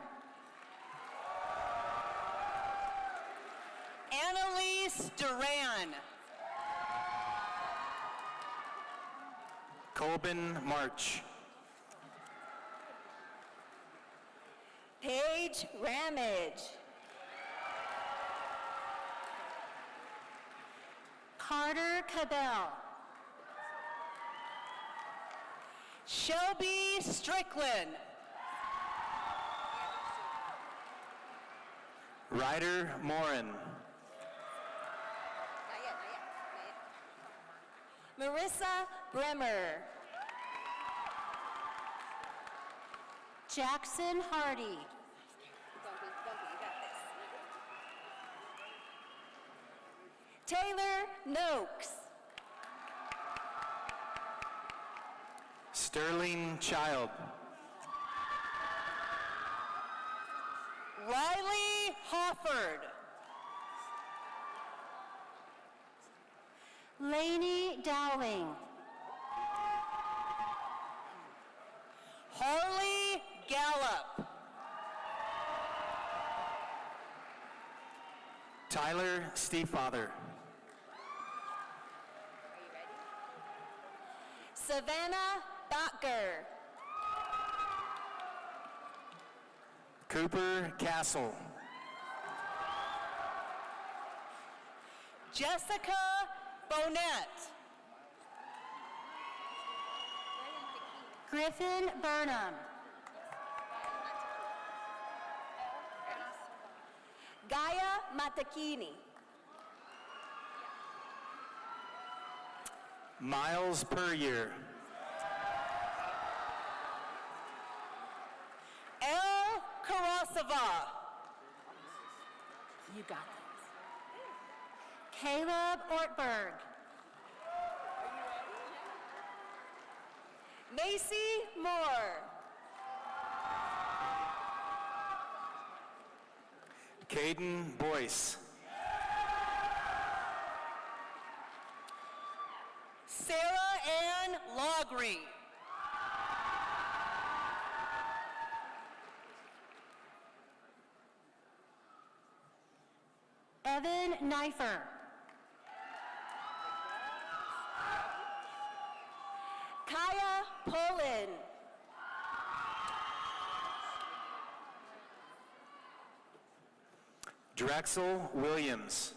Annalise Duran. Colbin March. Paige Ramage. Carter Cabell. Shelby Strickland. Ryder Morin. Marissa Bremer. Jackson Hardy. You got this. Taylor Noakes. Sterling Child. Riley Hofford. Lainey Dowling. Harley Gallup. Tyler Stieffather. Savannah Botker. Cooper Castle. Jessica Bonnet. Griffin Burnham. Gaia Matachini. Miles Puryear. El Karasava. You got this. Caleb Ortberg. Macy Moore. Caden Boyce. Sarah Ann Logry. Evan Knifer. Kaya Polin. Drexel Williams.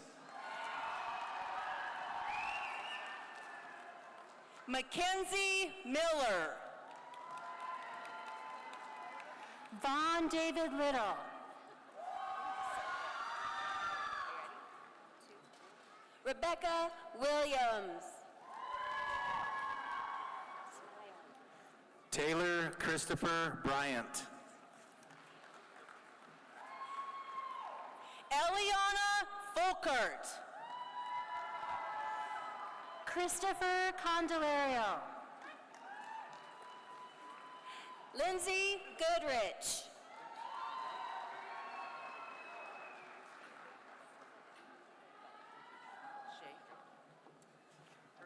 Mackenzie Miller. Vaughn David Little. Rebecca Williams. Taylor Christopher Bryant. Eliana Folkert. Christopher Condelario. Lindsay Goodrich.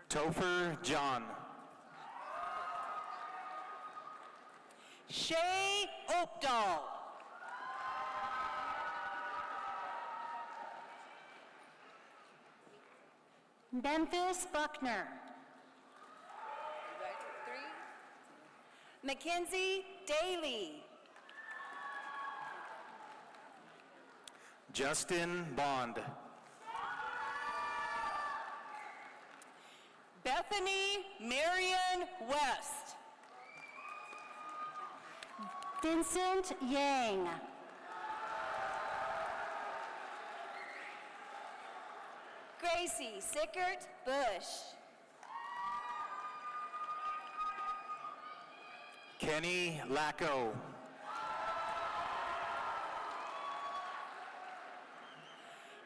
Topher John. Shay Oakdahl. Memphis Buckner. Mackenzie Daly. Justin Bond. Bethany Marion West. Vincent Yang. Gracie Sickert Bush. Kenny Lacko.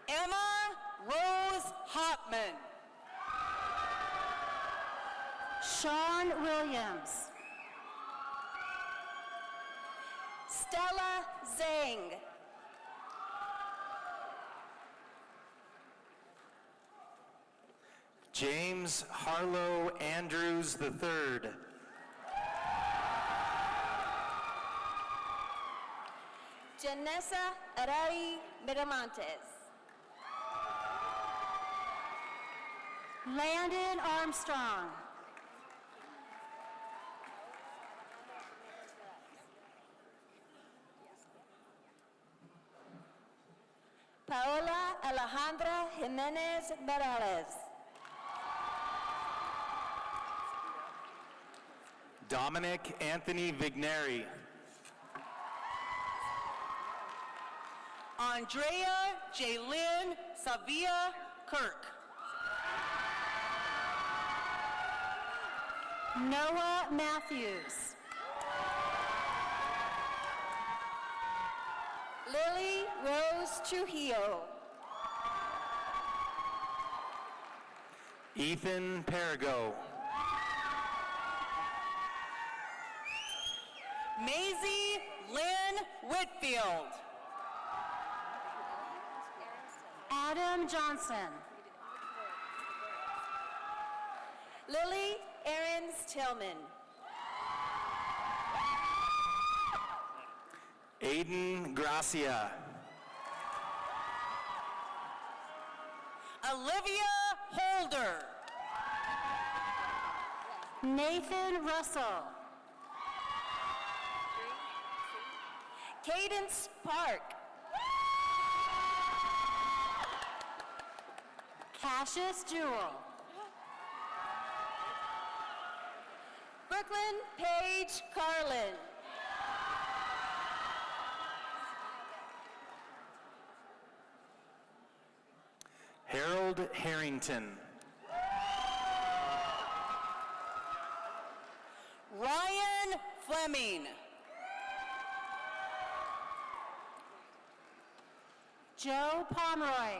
Emma Rose Hopman. Sean Williams. Stella Zhang. James Harlow Andrews III. Janessa Arari Miramontes. Landon Armstrong. Paola Alejandra Jimenez Morales. Dominic Anthony Vigneri. Andrea Jaylyn Savia Kirk. Noah Matthews. Lily Rose Trujillo. Ethan Perigo. Maisie Lynn Whitfield. Adam Johnson. Lily Aarons Tillman. Aiden Gracia. Olivia Holder. Nathan Russell. Cadence Park. Cassius Jewell. Brooklyn Paige Carlin. Harold Harrington. Ryan Fleming. Joe Pomeroy.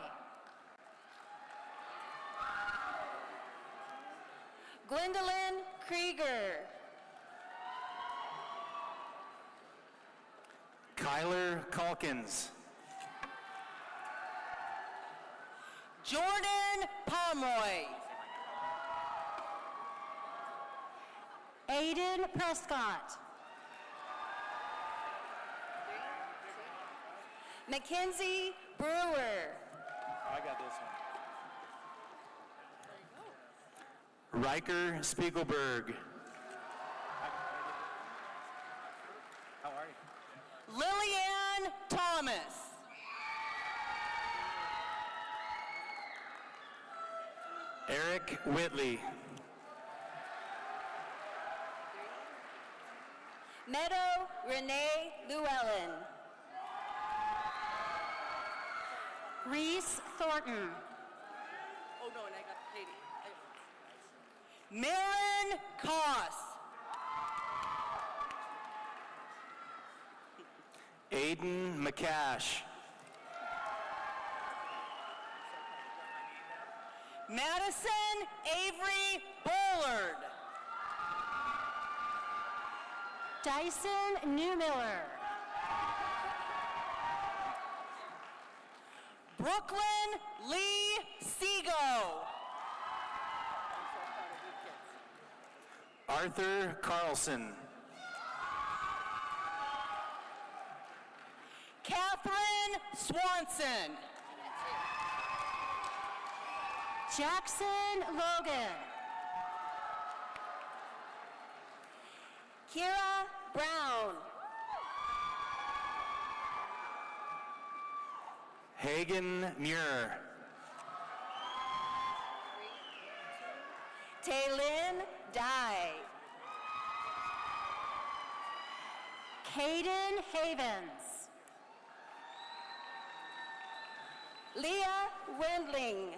Gwendolyn Krieger. Kyler Calkins. Jordan Pomeroy. Aiden Prescott. Mackenzie Brewer. I got this one. Riker Spiegelberg. How are you? Lillian Thomas. Eric Whitley. Meadow Renee Llewellyn. Reese Thornton. Oh no, and I got Katie. Marin Koss. Aiden McCash. Madison Avery Bullard. Dyson Newmiller. Brooklyn Lee Seago. Arthur Carlson. Catherine Swanson. Jackson Logan. Kira Brown. Hagen Muir. Taylin Dye. Caden Havens. Leah Wendling.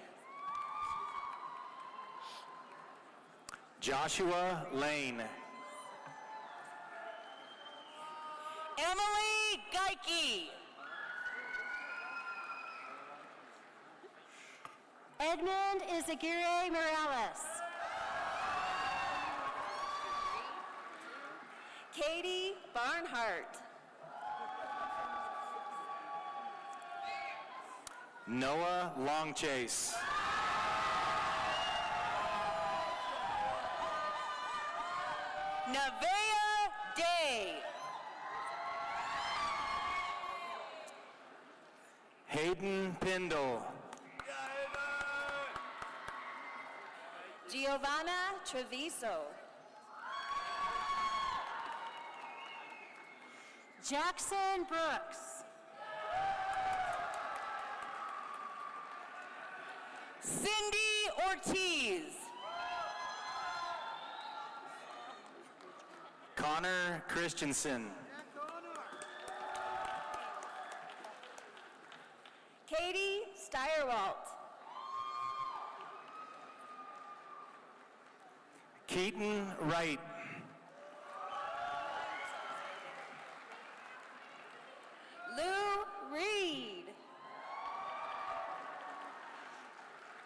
Joshua Lane. Emily Geike. Edmund Izaguirre Morales. Katie Barnhart. Noah Longchase. Nevaeh Day. Hayden Pindle. Giovanna Treviso. Jackson Brooks. Cindy Ortiz. Connor Christensen. Katie Steyerwalt. Keaton Wright. Lou Reed.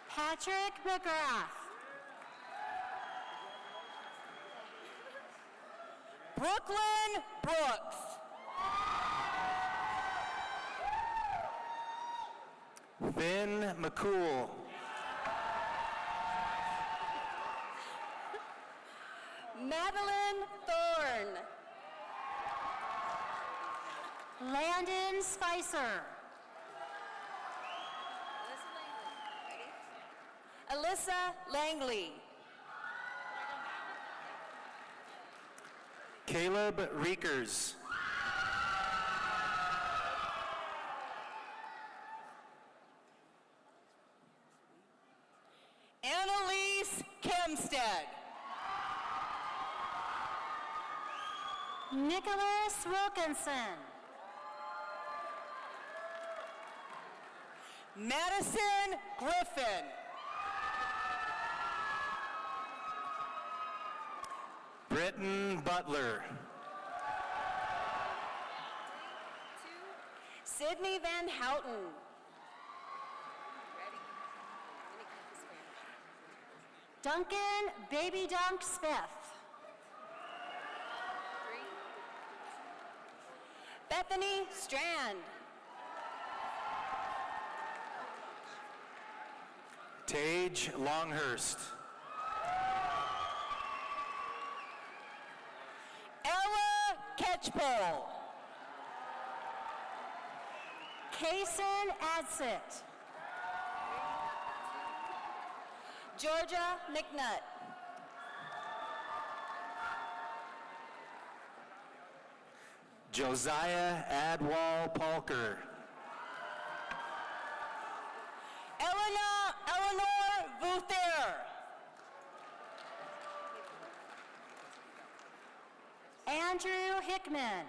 Patrick McGrath. Brooklyn Brooks. Finn McCool. Madeline Thorne. Landon Spicer. Alyssa Langley. Caleb Reekers. Annalise Kemstead. Nicholas Wilkinson. Madison Griffin. Britton Butler. Sydney Van Houten. Ready? I'm gonna keep this for you. Duncan Baby Dunk Smith. 3, Bethany Strand. Tage Longhurst. Ella Ketchpole. Kason Adsit. Georgia McNutt. Josiah Adwall Palker. Eleanor Vuther. Andrew Hickman.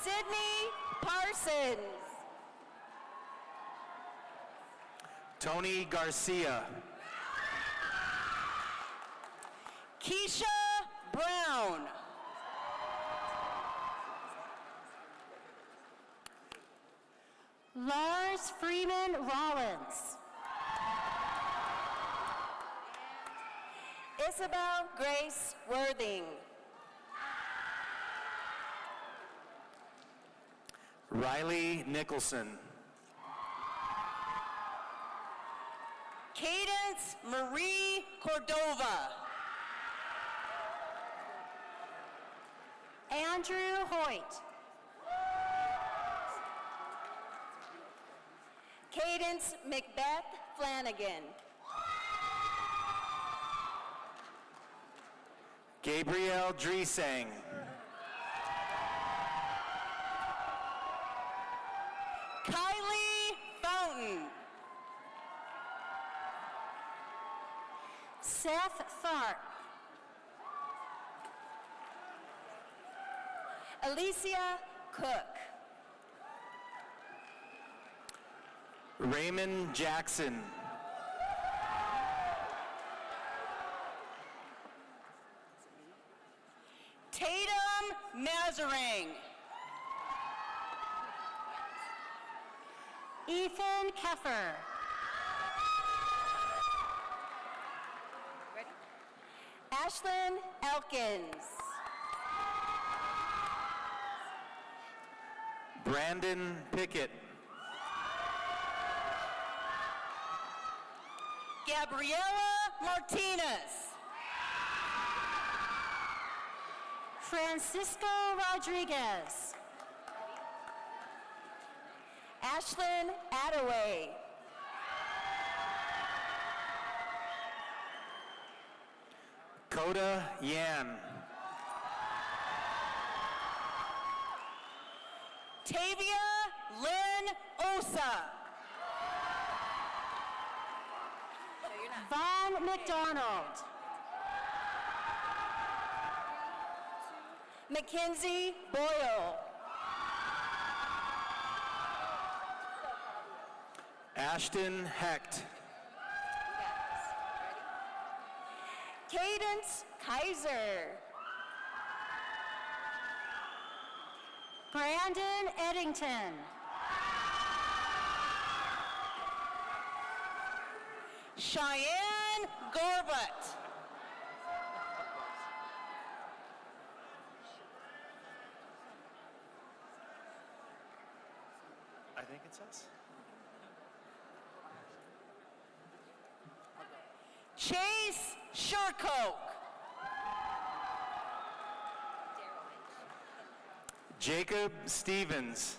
Sydney Parsons. Tony Garcia. Keisha Brown. Lars Freeman Rollins. Isabel Grace Worthing. Riley Nicholson. Cadence Marie Cordova. Andrew Hoyt. Cadence Macbeth Flanagan. Gabrielle Dresang. Kylie Fountain. Seth Tharp. Alicia Cook. Raymond Jackson. Tatum Mazarang. Ethan Keffer. ready? Ashlyn Elkins. Brandon Pickett. Gabriela Martinez. Francisco Rodriguez. Ashlyn Attaway. Coda Yan. Tavia Lynn Osa. Vaughn McDonald. Mackenzie Boyle. Ashton Hecht. Cadence Kaiser. Brandon Eddington. Cheyenne Gorbut. I think it's us. Chase Shercoke. Jacob Stevens.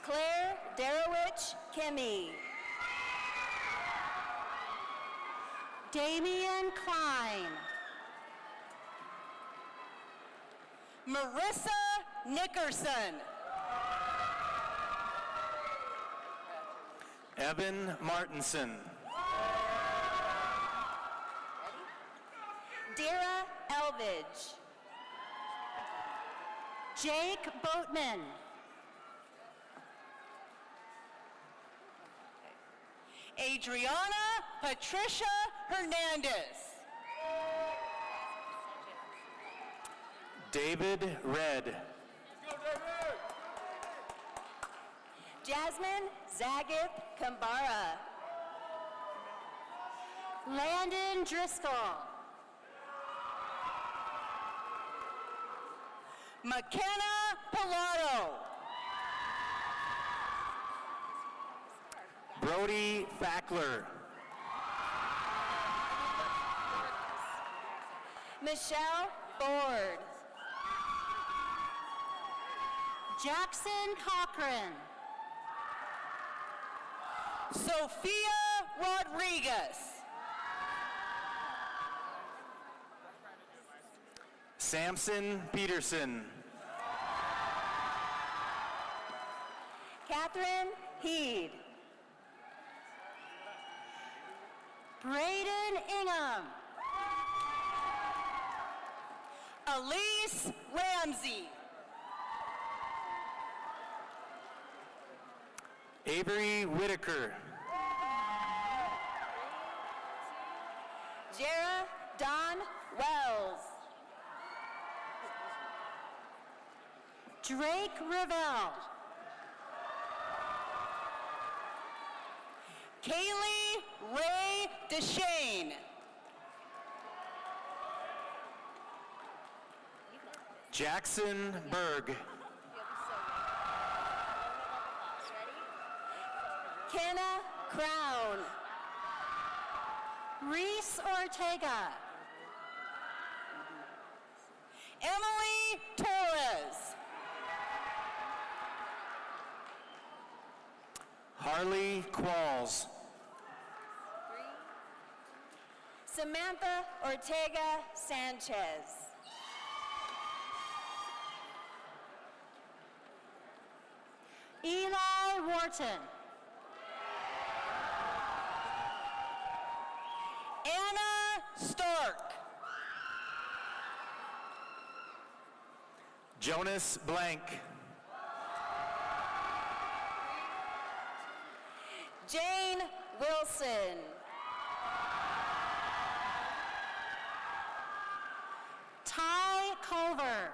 Claire Darowich Kimmy. Damian Klein. Marissa Nickerson. Evan Martinson. Dara Elvidge. Jake Boatman. Adriana Patricia Hernandez. David Red. Jasmine Zagith Kambara. Landon Driscoll. McKenna Pilato. Brody Fackler. Michelle Ford. Jackson Cochran. Sophia Rodriguez. Samson Peterson. Catherine Heed. Braden Ingham. Elise Ramsey. Avery Whitaker. Jara Don Wells. Drake Revelle. Kaylee Ray DeShane. Jackson Berg. Kenna Crown. Reese Ortega. Emily Torres. Harley Qualls. Samantha Ortega Sanchez. Eli Wharton. Anna Stark. Jonas Blank. Jane Wilson. Ty Culver.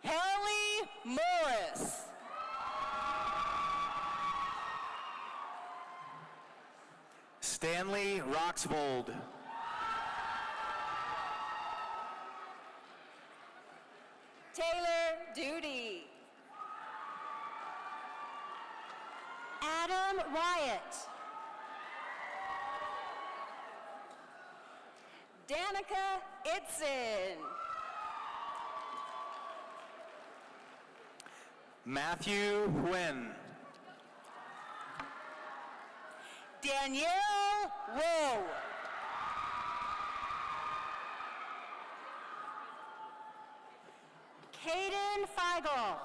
Hallie Morris. Stanley Roxvold. Taylor Duty. Adam Wyatt. Danica Itzen. Matthew Nguyen. Danielle Rowe. Caden Feigl.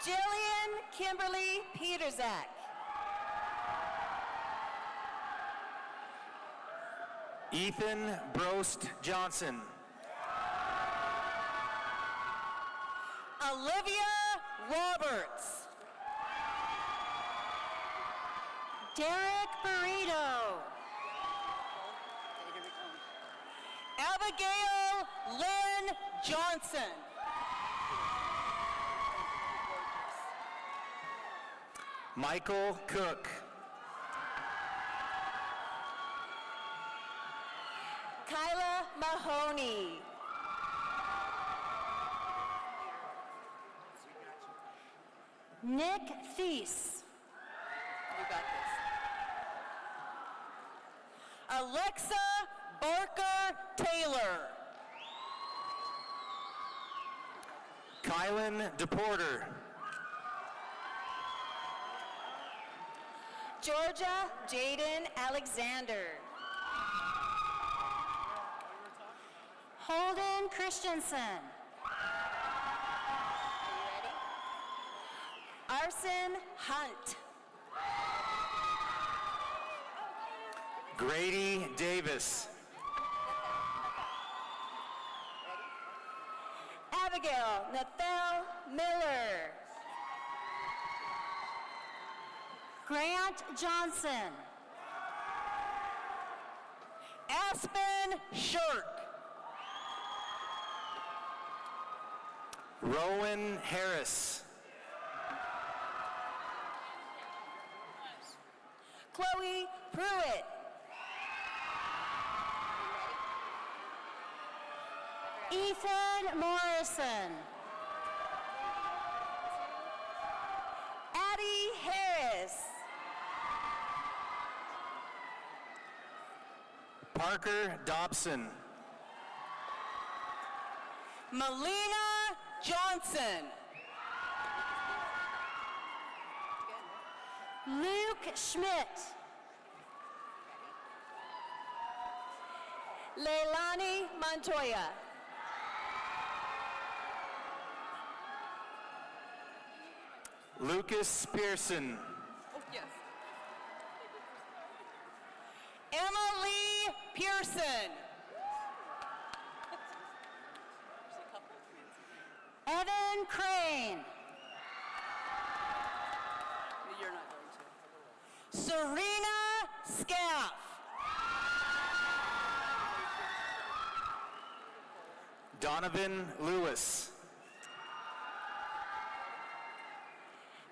Jillian Kimberly Peterzak. Ethan Brost Johnson. Olivia Roberts. Derek Burrito. Abigail Lynn Johnson. Michael Cook. Kyla Mahoney. Nick Thies. You got this. Alexa Barker Taylor. Kylan DePorter. Georgia Jaden Alexander. Holden Christensen. Arson Hunt. Grady Davis. Abigail Nathel Miller. Grant Johnson. Aspen Shirk. Rowan Harris. Chloe Pruitt. Ethan Morrison. Addie Harris. Parker Dobson. Melina Johnson. Luke Schmidt. Leilani Montoya. Lucas Pearson. Oh, yes. Emily Pearson. Evan Crane. You're not going to. Serena Scaff. Donovan Lewis.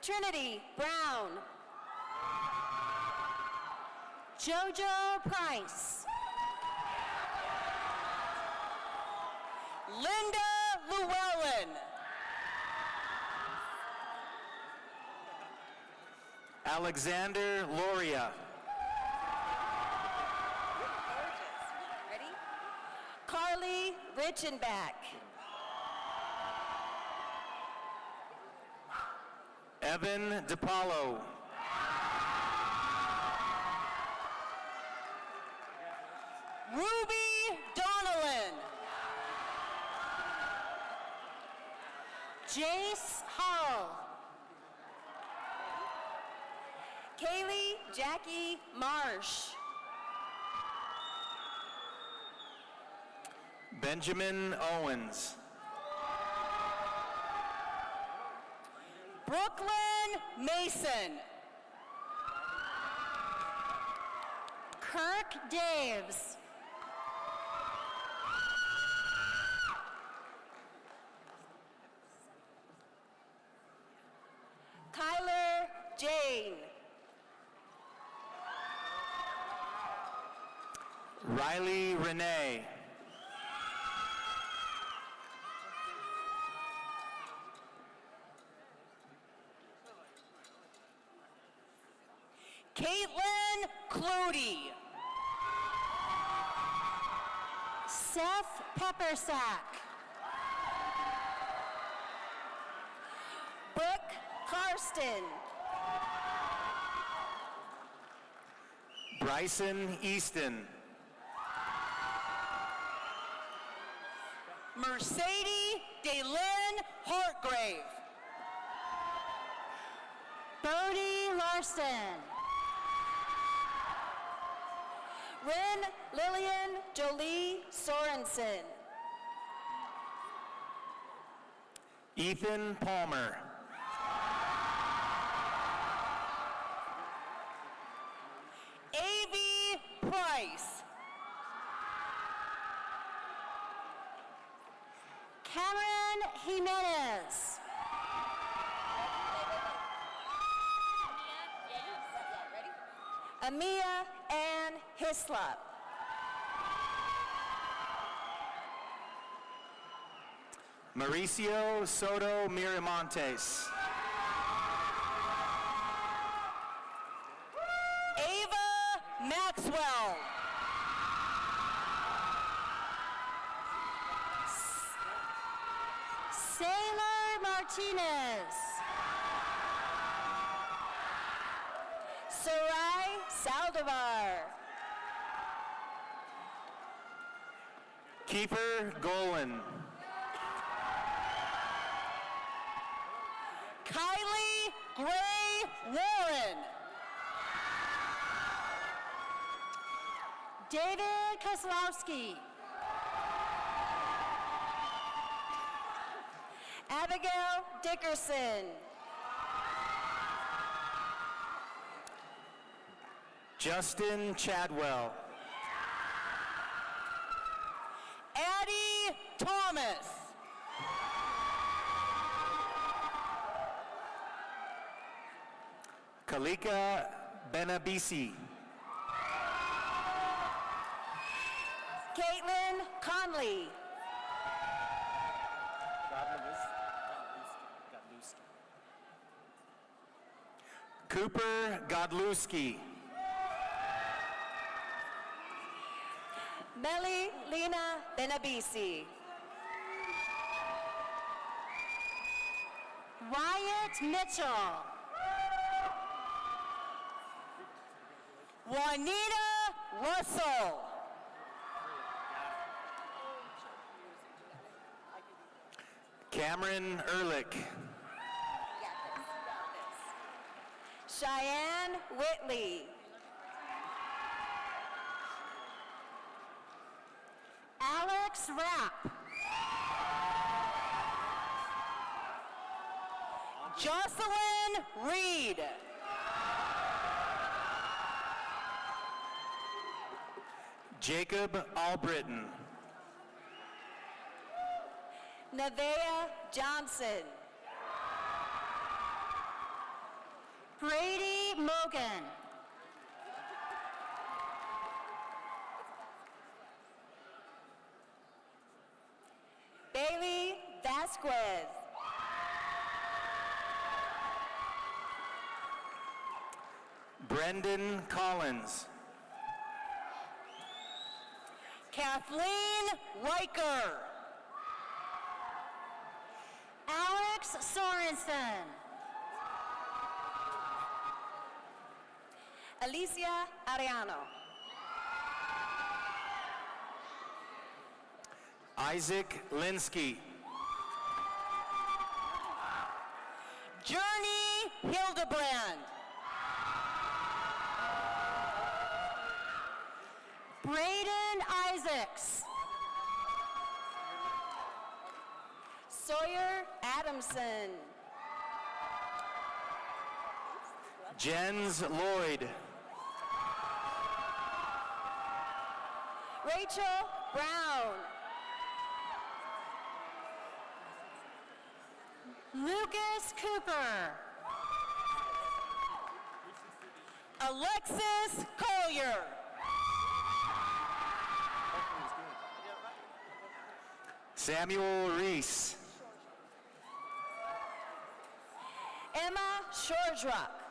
Trinity Brown. Jojo Price. Linda Llewellyn. Alexander Loria. Ready? Carly Richenbach. Evan DePaulo. Ruby Donnellan. Jace Hall. Kaylee Jackie Marsh. Benjamin Owens. Brooklyn Mason. Kirk Daves. Kyler Jane. Riley Renee. Caitlin Clutie. Seth Peppersack. Brooke Karsten. Bryson Easton. Mercedes DeLynn Hartgrave. Bodie Larson. Rin Lillian Jolie Sorensen. Ethan Palmer. Avie Price. Cameron Jimenez. Amia Ann Hislop. Mauricio Soto Miramontes. Ava Maxwell. Sailor Martinez. Sarai Saldivar. Kiefer Golan. Kylie Gray Warren. David Kozlowski. Abigail Dickerson. Justin Chadwell. Addie Thomas. Kalika Benabisi. Caitlin Conley. Cooper Godlewski. Melly Lena Benabisi. Wyatt Mitchell. Juanita Russell. Cameron Ehrlich. Cheyenne Whitley. Alex Rapp. Jocelyn Reed. Jacob Albritton. Nevaeh Johnson. Brady Mogan. Bailey Vasquez. Brendan Collins. Kathleen Riker. Alex Sorensen. Alicia Ariano. Isaac Linsky. Journey Hildebrand. Braden Isaacs. Sawyer Adamson. Jens Lloyd. Rachel Brown. Lucas Cooper. Alexis Collier. Samuel Reese. Emma Shordruck.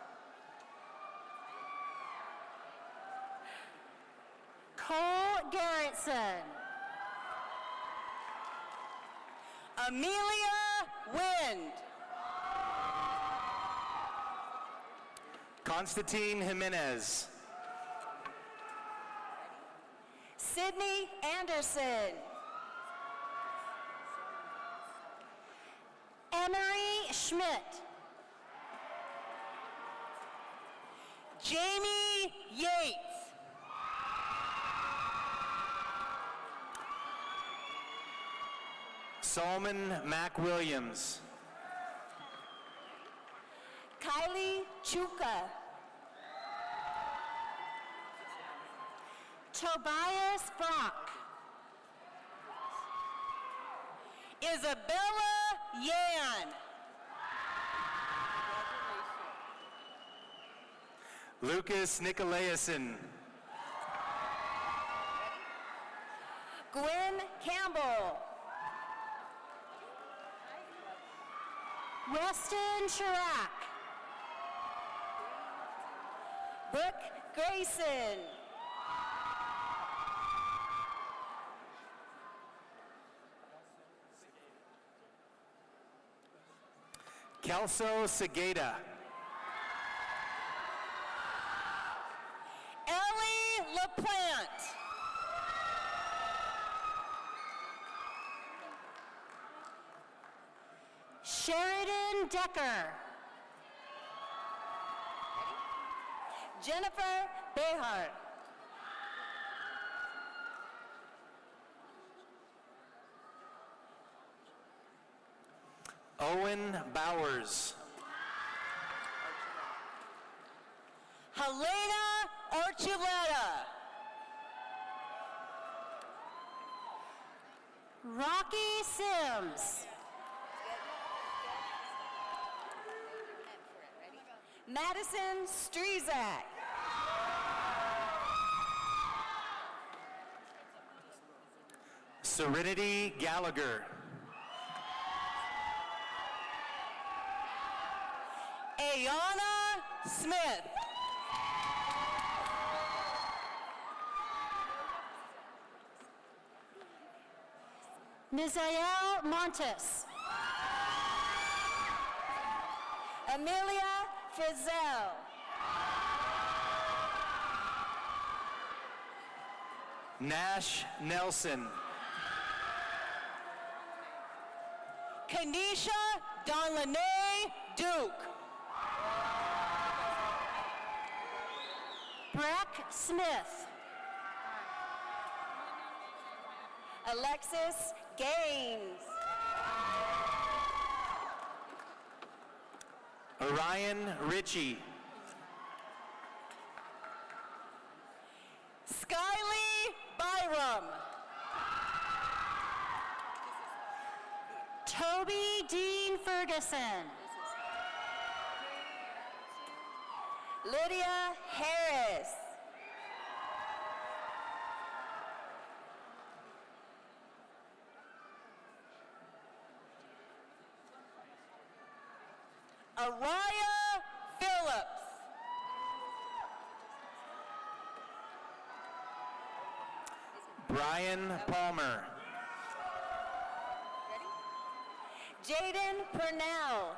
Cole Garrettson. Amelia Wind. Constantine Jimenez. Sydney Anderson. Emery Schmidt. Jamie Yates. Solomon McWilliams. Kylie Chuka. Tobias Brock. Isabella Yan. Lucas Nicolaisen. Gwen Campbell. Weston Chirac. Brooke Grayson. Kelso Segeda. Ellie LaPlante. Sheridan Decker. Jennifer Behar. Owen Bowers. Helena Orchuleta. Rocky Sims. Madison Strezak. Serenity Gallagher. Ayana Smith. Misael Montes. Amelia Frizzell. Nash Nelson. Kanisha Donlene Duke. Breck Smith. Alexis Gaines. Orion Ritchie. Skylee Byram. Toby Dean Ferguson. Lydia Harris. Araya Phillips. Brian Palmer. Jaden Purnell.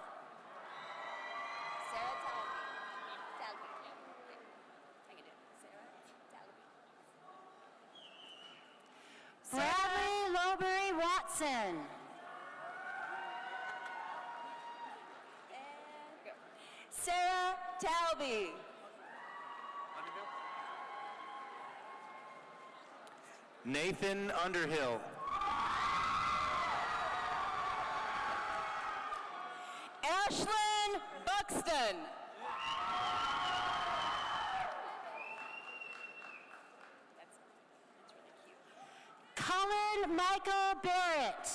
Sarah Talby. I can do it. Sarah Talby. Bradley Lowbury Watson. And go. Sarah Talby. Nathan Underhill. Ashlyn Buxton. That's really cute. Colin Michael Barrett.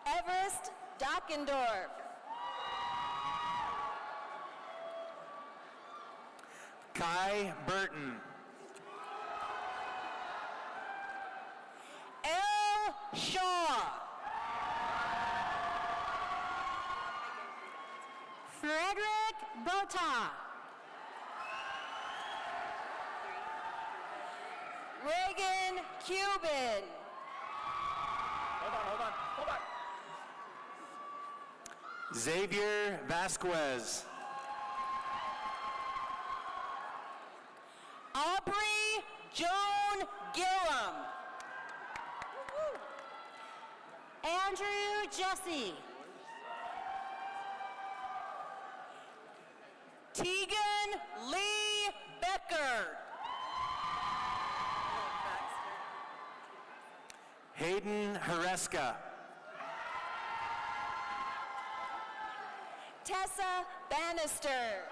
Everest Dockendorf. Kai Burton. L. Shaw. Frederick Bota. Reagan Cuban. Hold on. Xavier Vasquez. Aubrey Joan Gillum. Andrew Jesse. Tegan Lee Becker. Hayden Hareska. Tessa Bannister.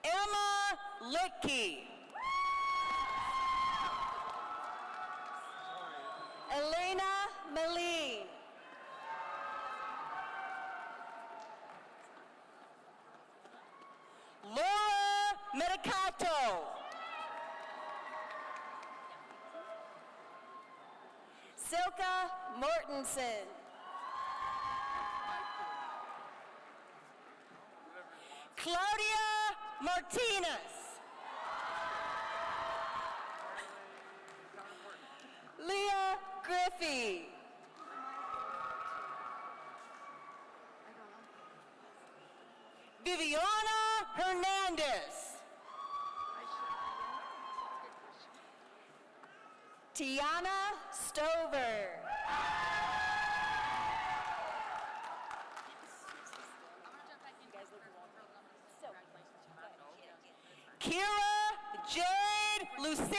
Emma Lickey. Elena Maline. Laura Medicato. Silka Mortensen. Claudia Martinez. Leah Griffey. Viviana Hernandez. Tiana Stover. Kira Jade Lucero.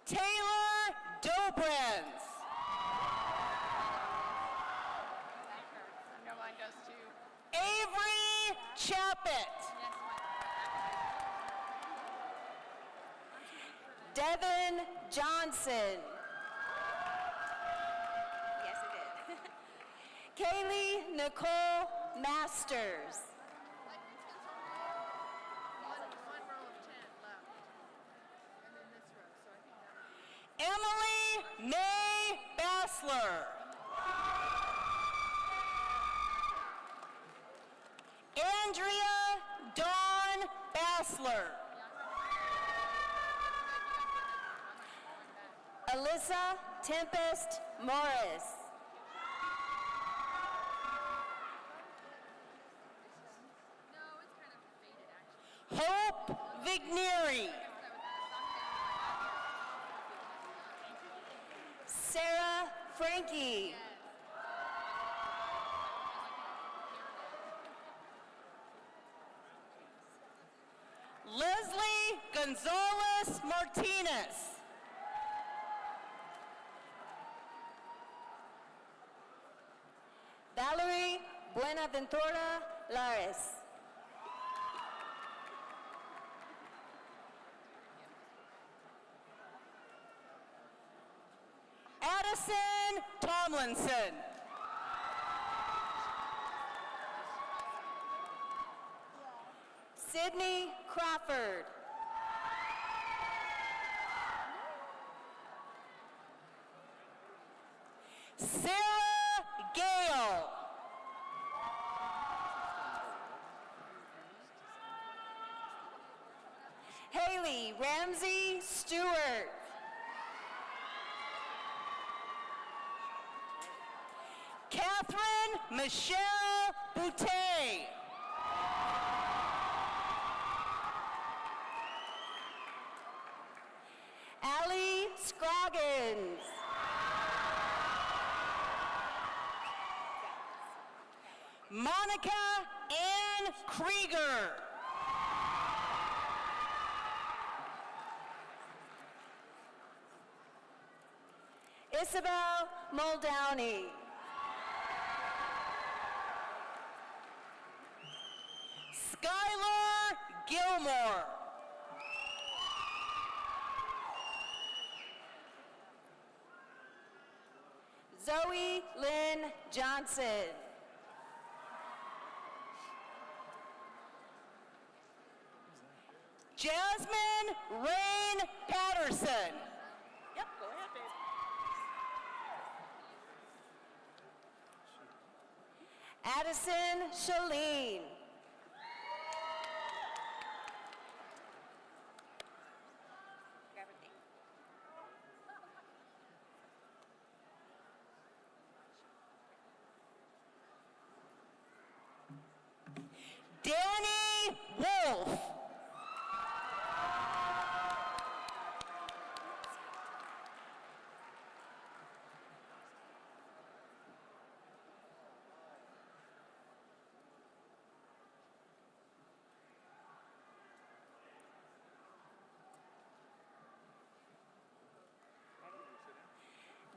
Taylor Dobrans. Avery Chappett. Devin Johnson. Yes, it did. Kaylee Nicole Masters. Emily May Bassler. Andrea Dawn Bassler. Alyssa Tempest Morris. Hope Vigneri. Sarah Frankie. Leslie Gonzalez Martinez. Valerie Buenaventura Lares. Addison Tomlinson. Sydney Crawford. Sarah Gale. Haley Ramsey Stewart. Catherine Michelle Boutte. Allie Scroggins. Monica Ann Krieger. Isabel Muldowney. Skylar Gilmore. Zoe Lynn Johnson. Jasmine Rain Patterson. Yep, go ahead, babe. Addison Shalene. Danny Wolf.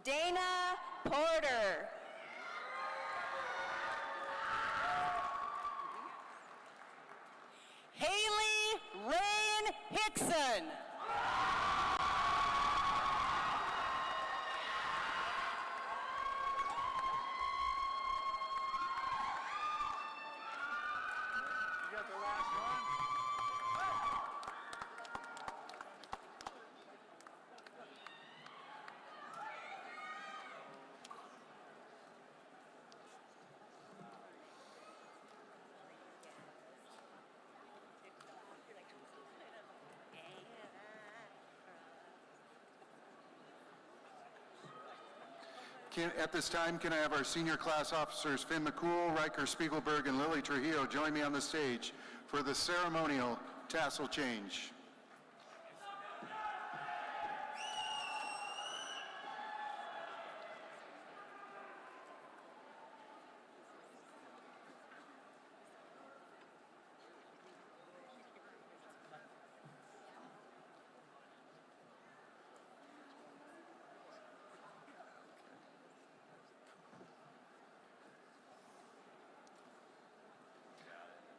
Dana Porter. Haley Rain Hickson. You got the last one? At this time, can I have our senior class officers, Finn McCool, Riker Spiegelberg, and Lily Trujillo, join me on the stage for the ceremonial tassel change.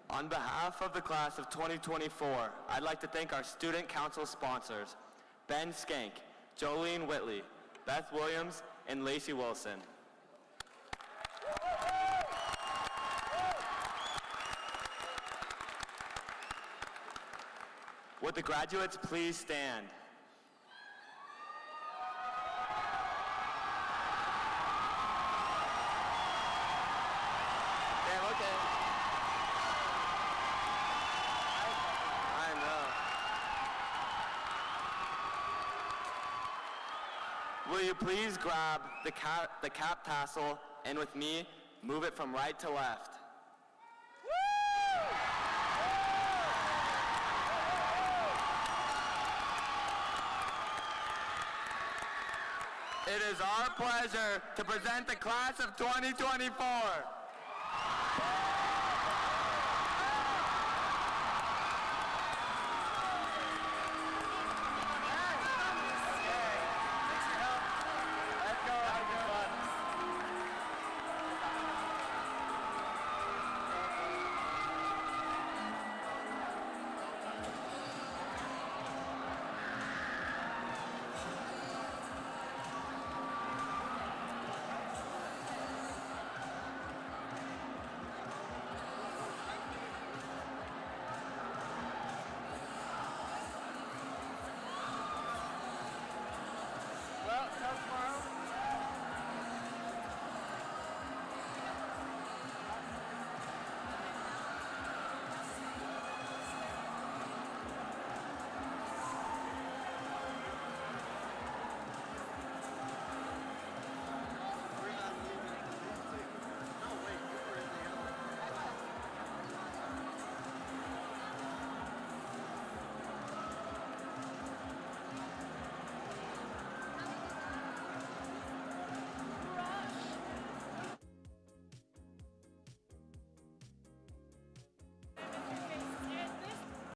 On behalf of the class of 2024, I'd like to thank our student council sponsors, Ben Skank, Jolene Whitley, Beth Williams, and Lacey Wilson. Would the graduates please stand? Damn, okay. I know. Will you please grab the cap tassel and with me, move it from right to left? It is our pleasure to present the class of 2024.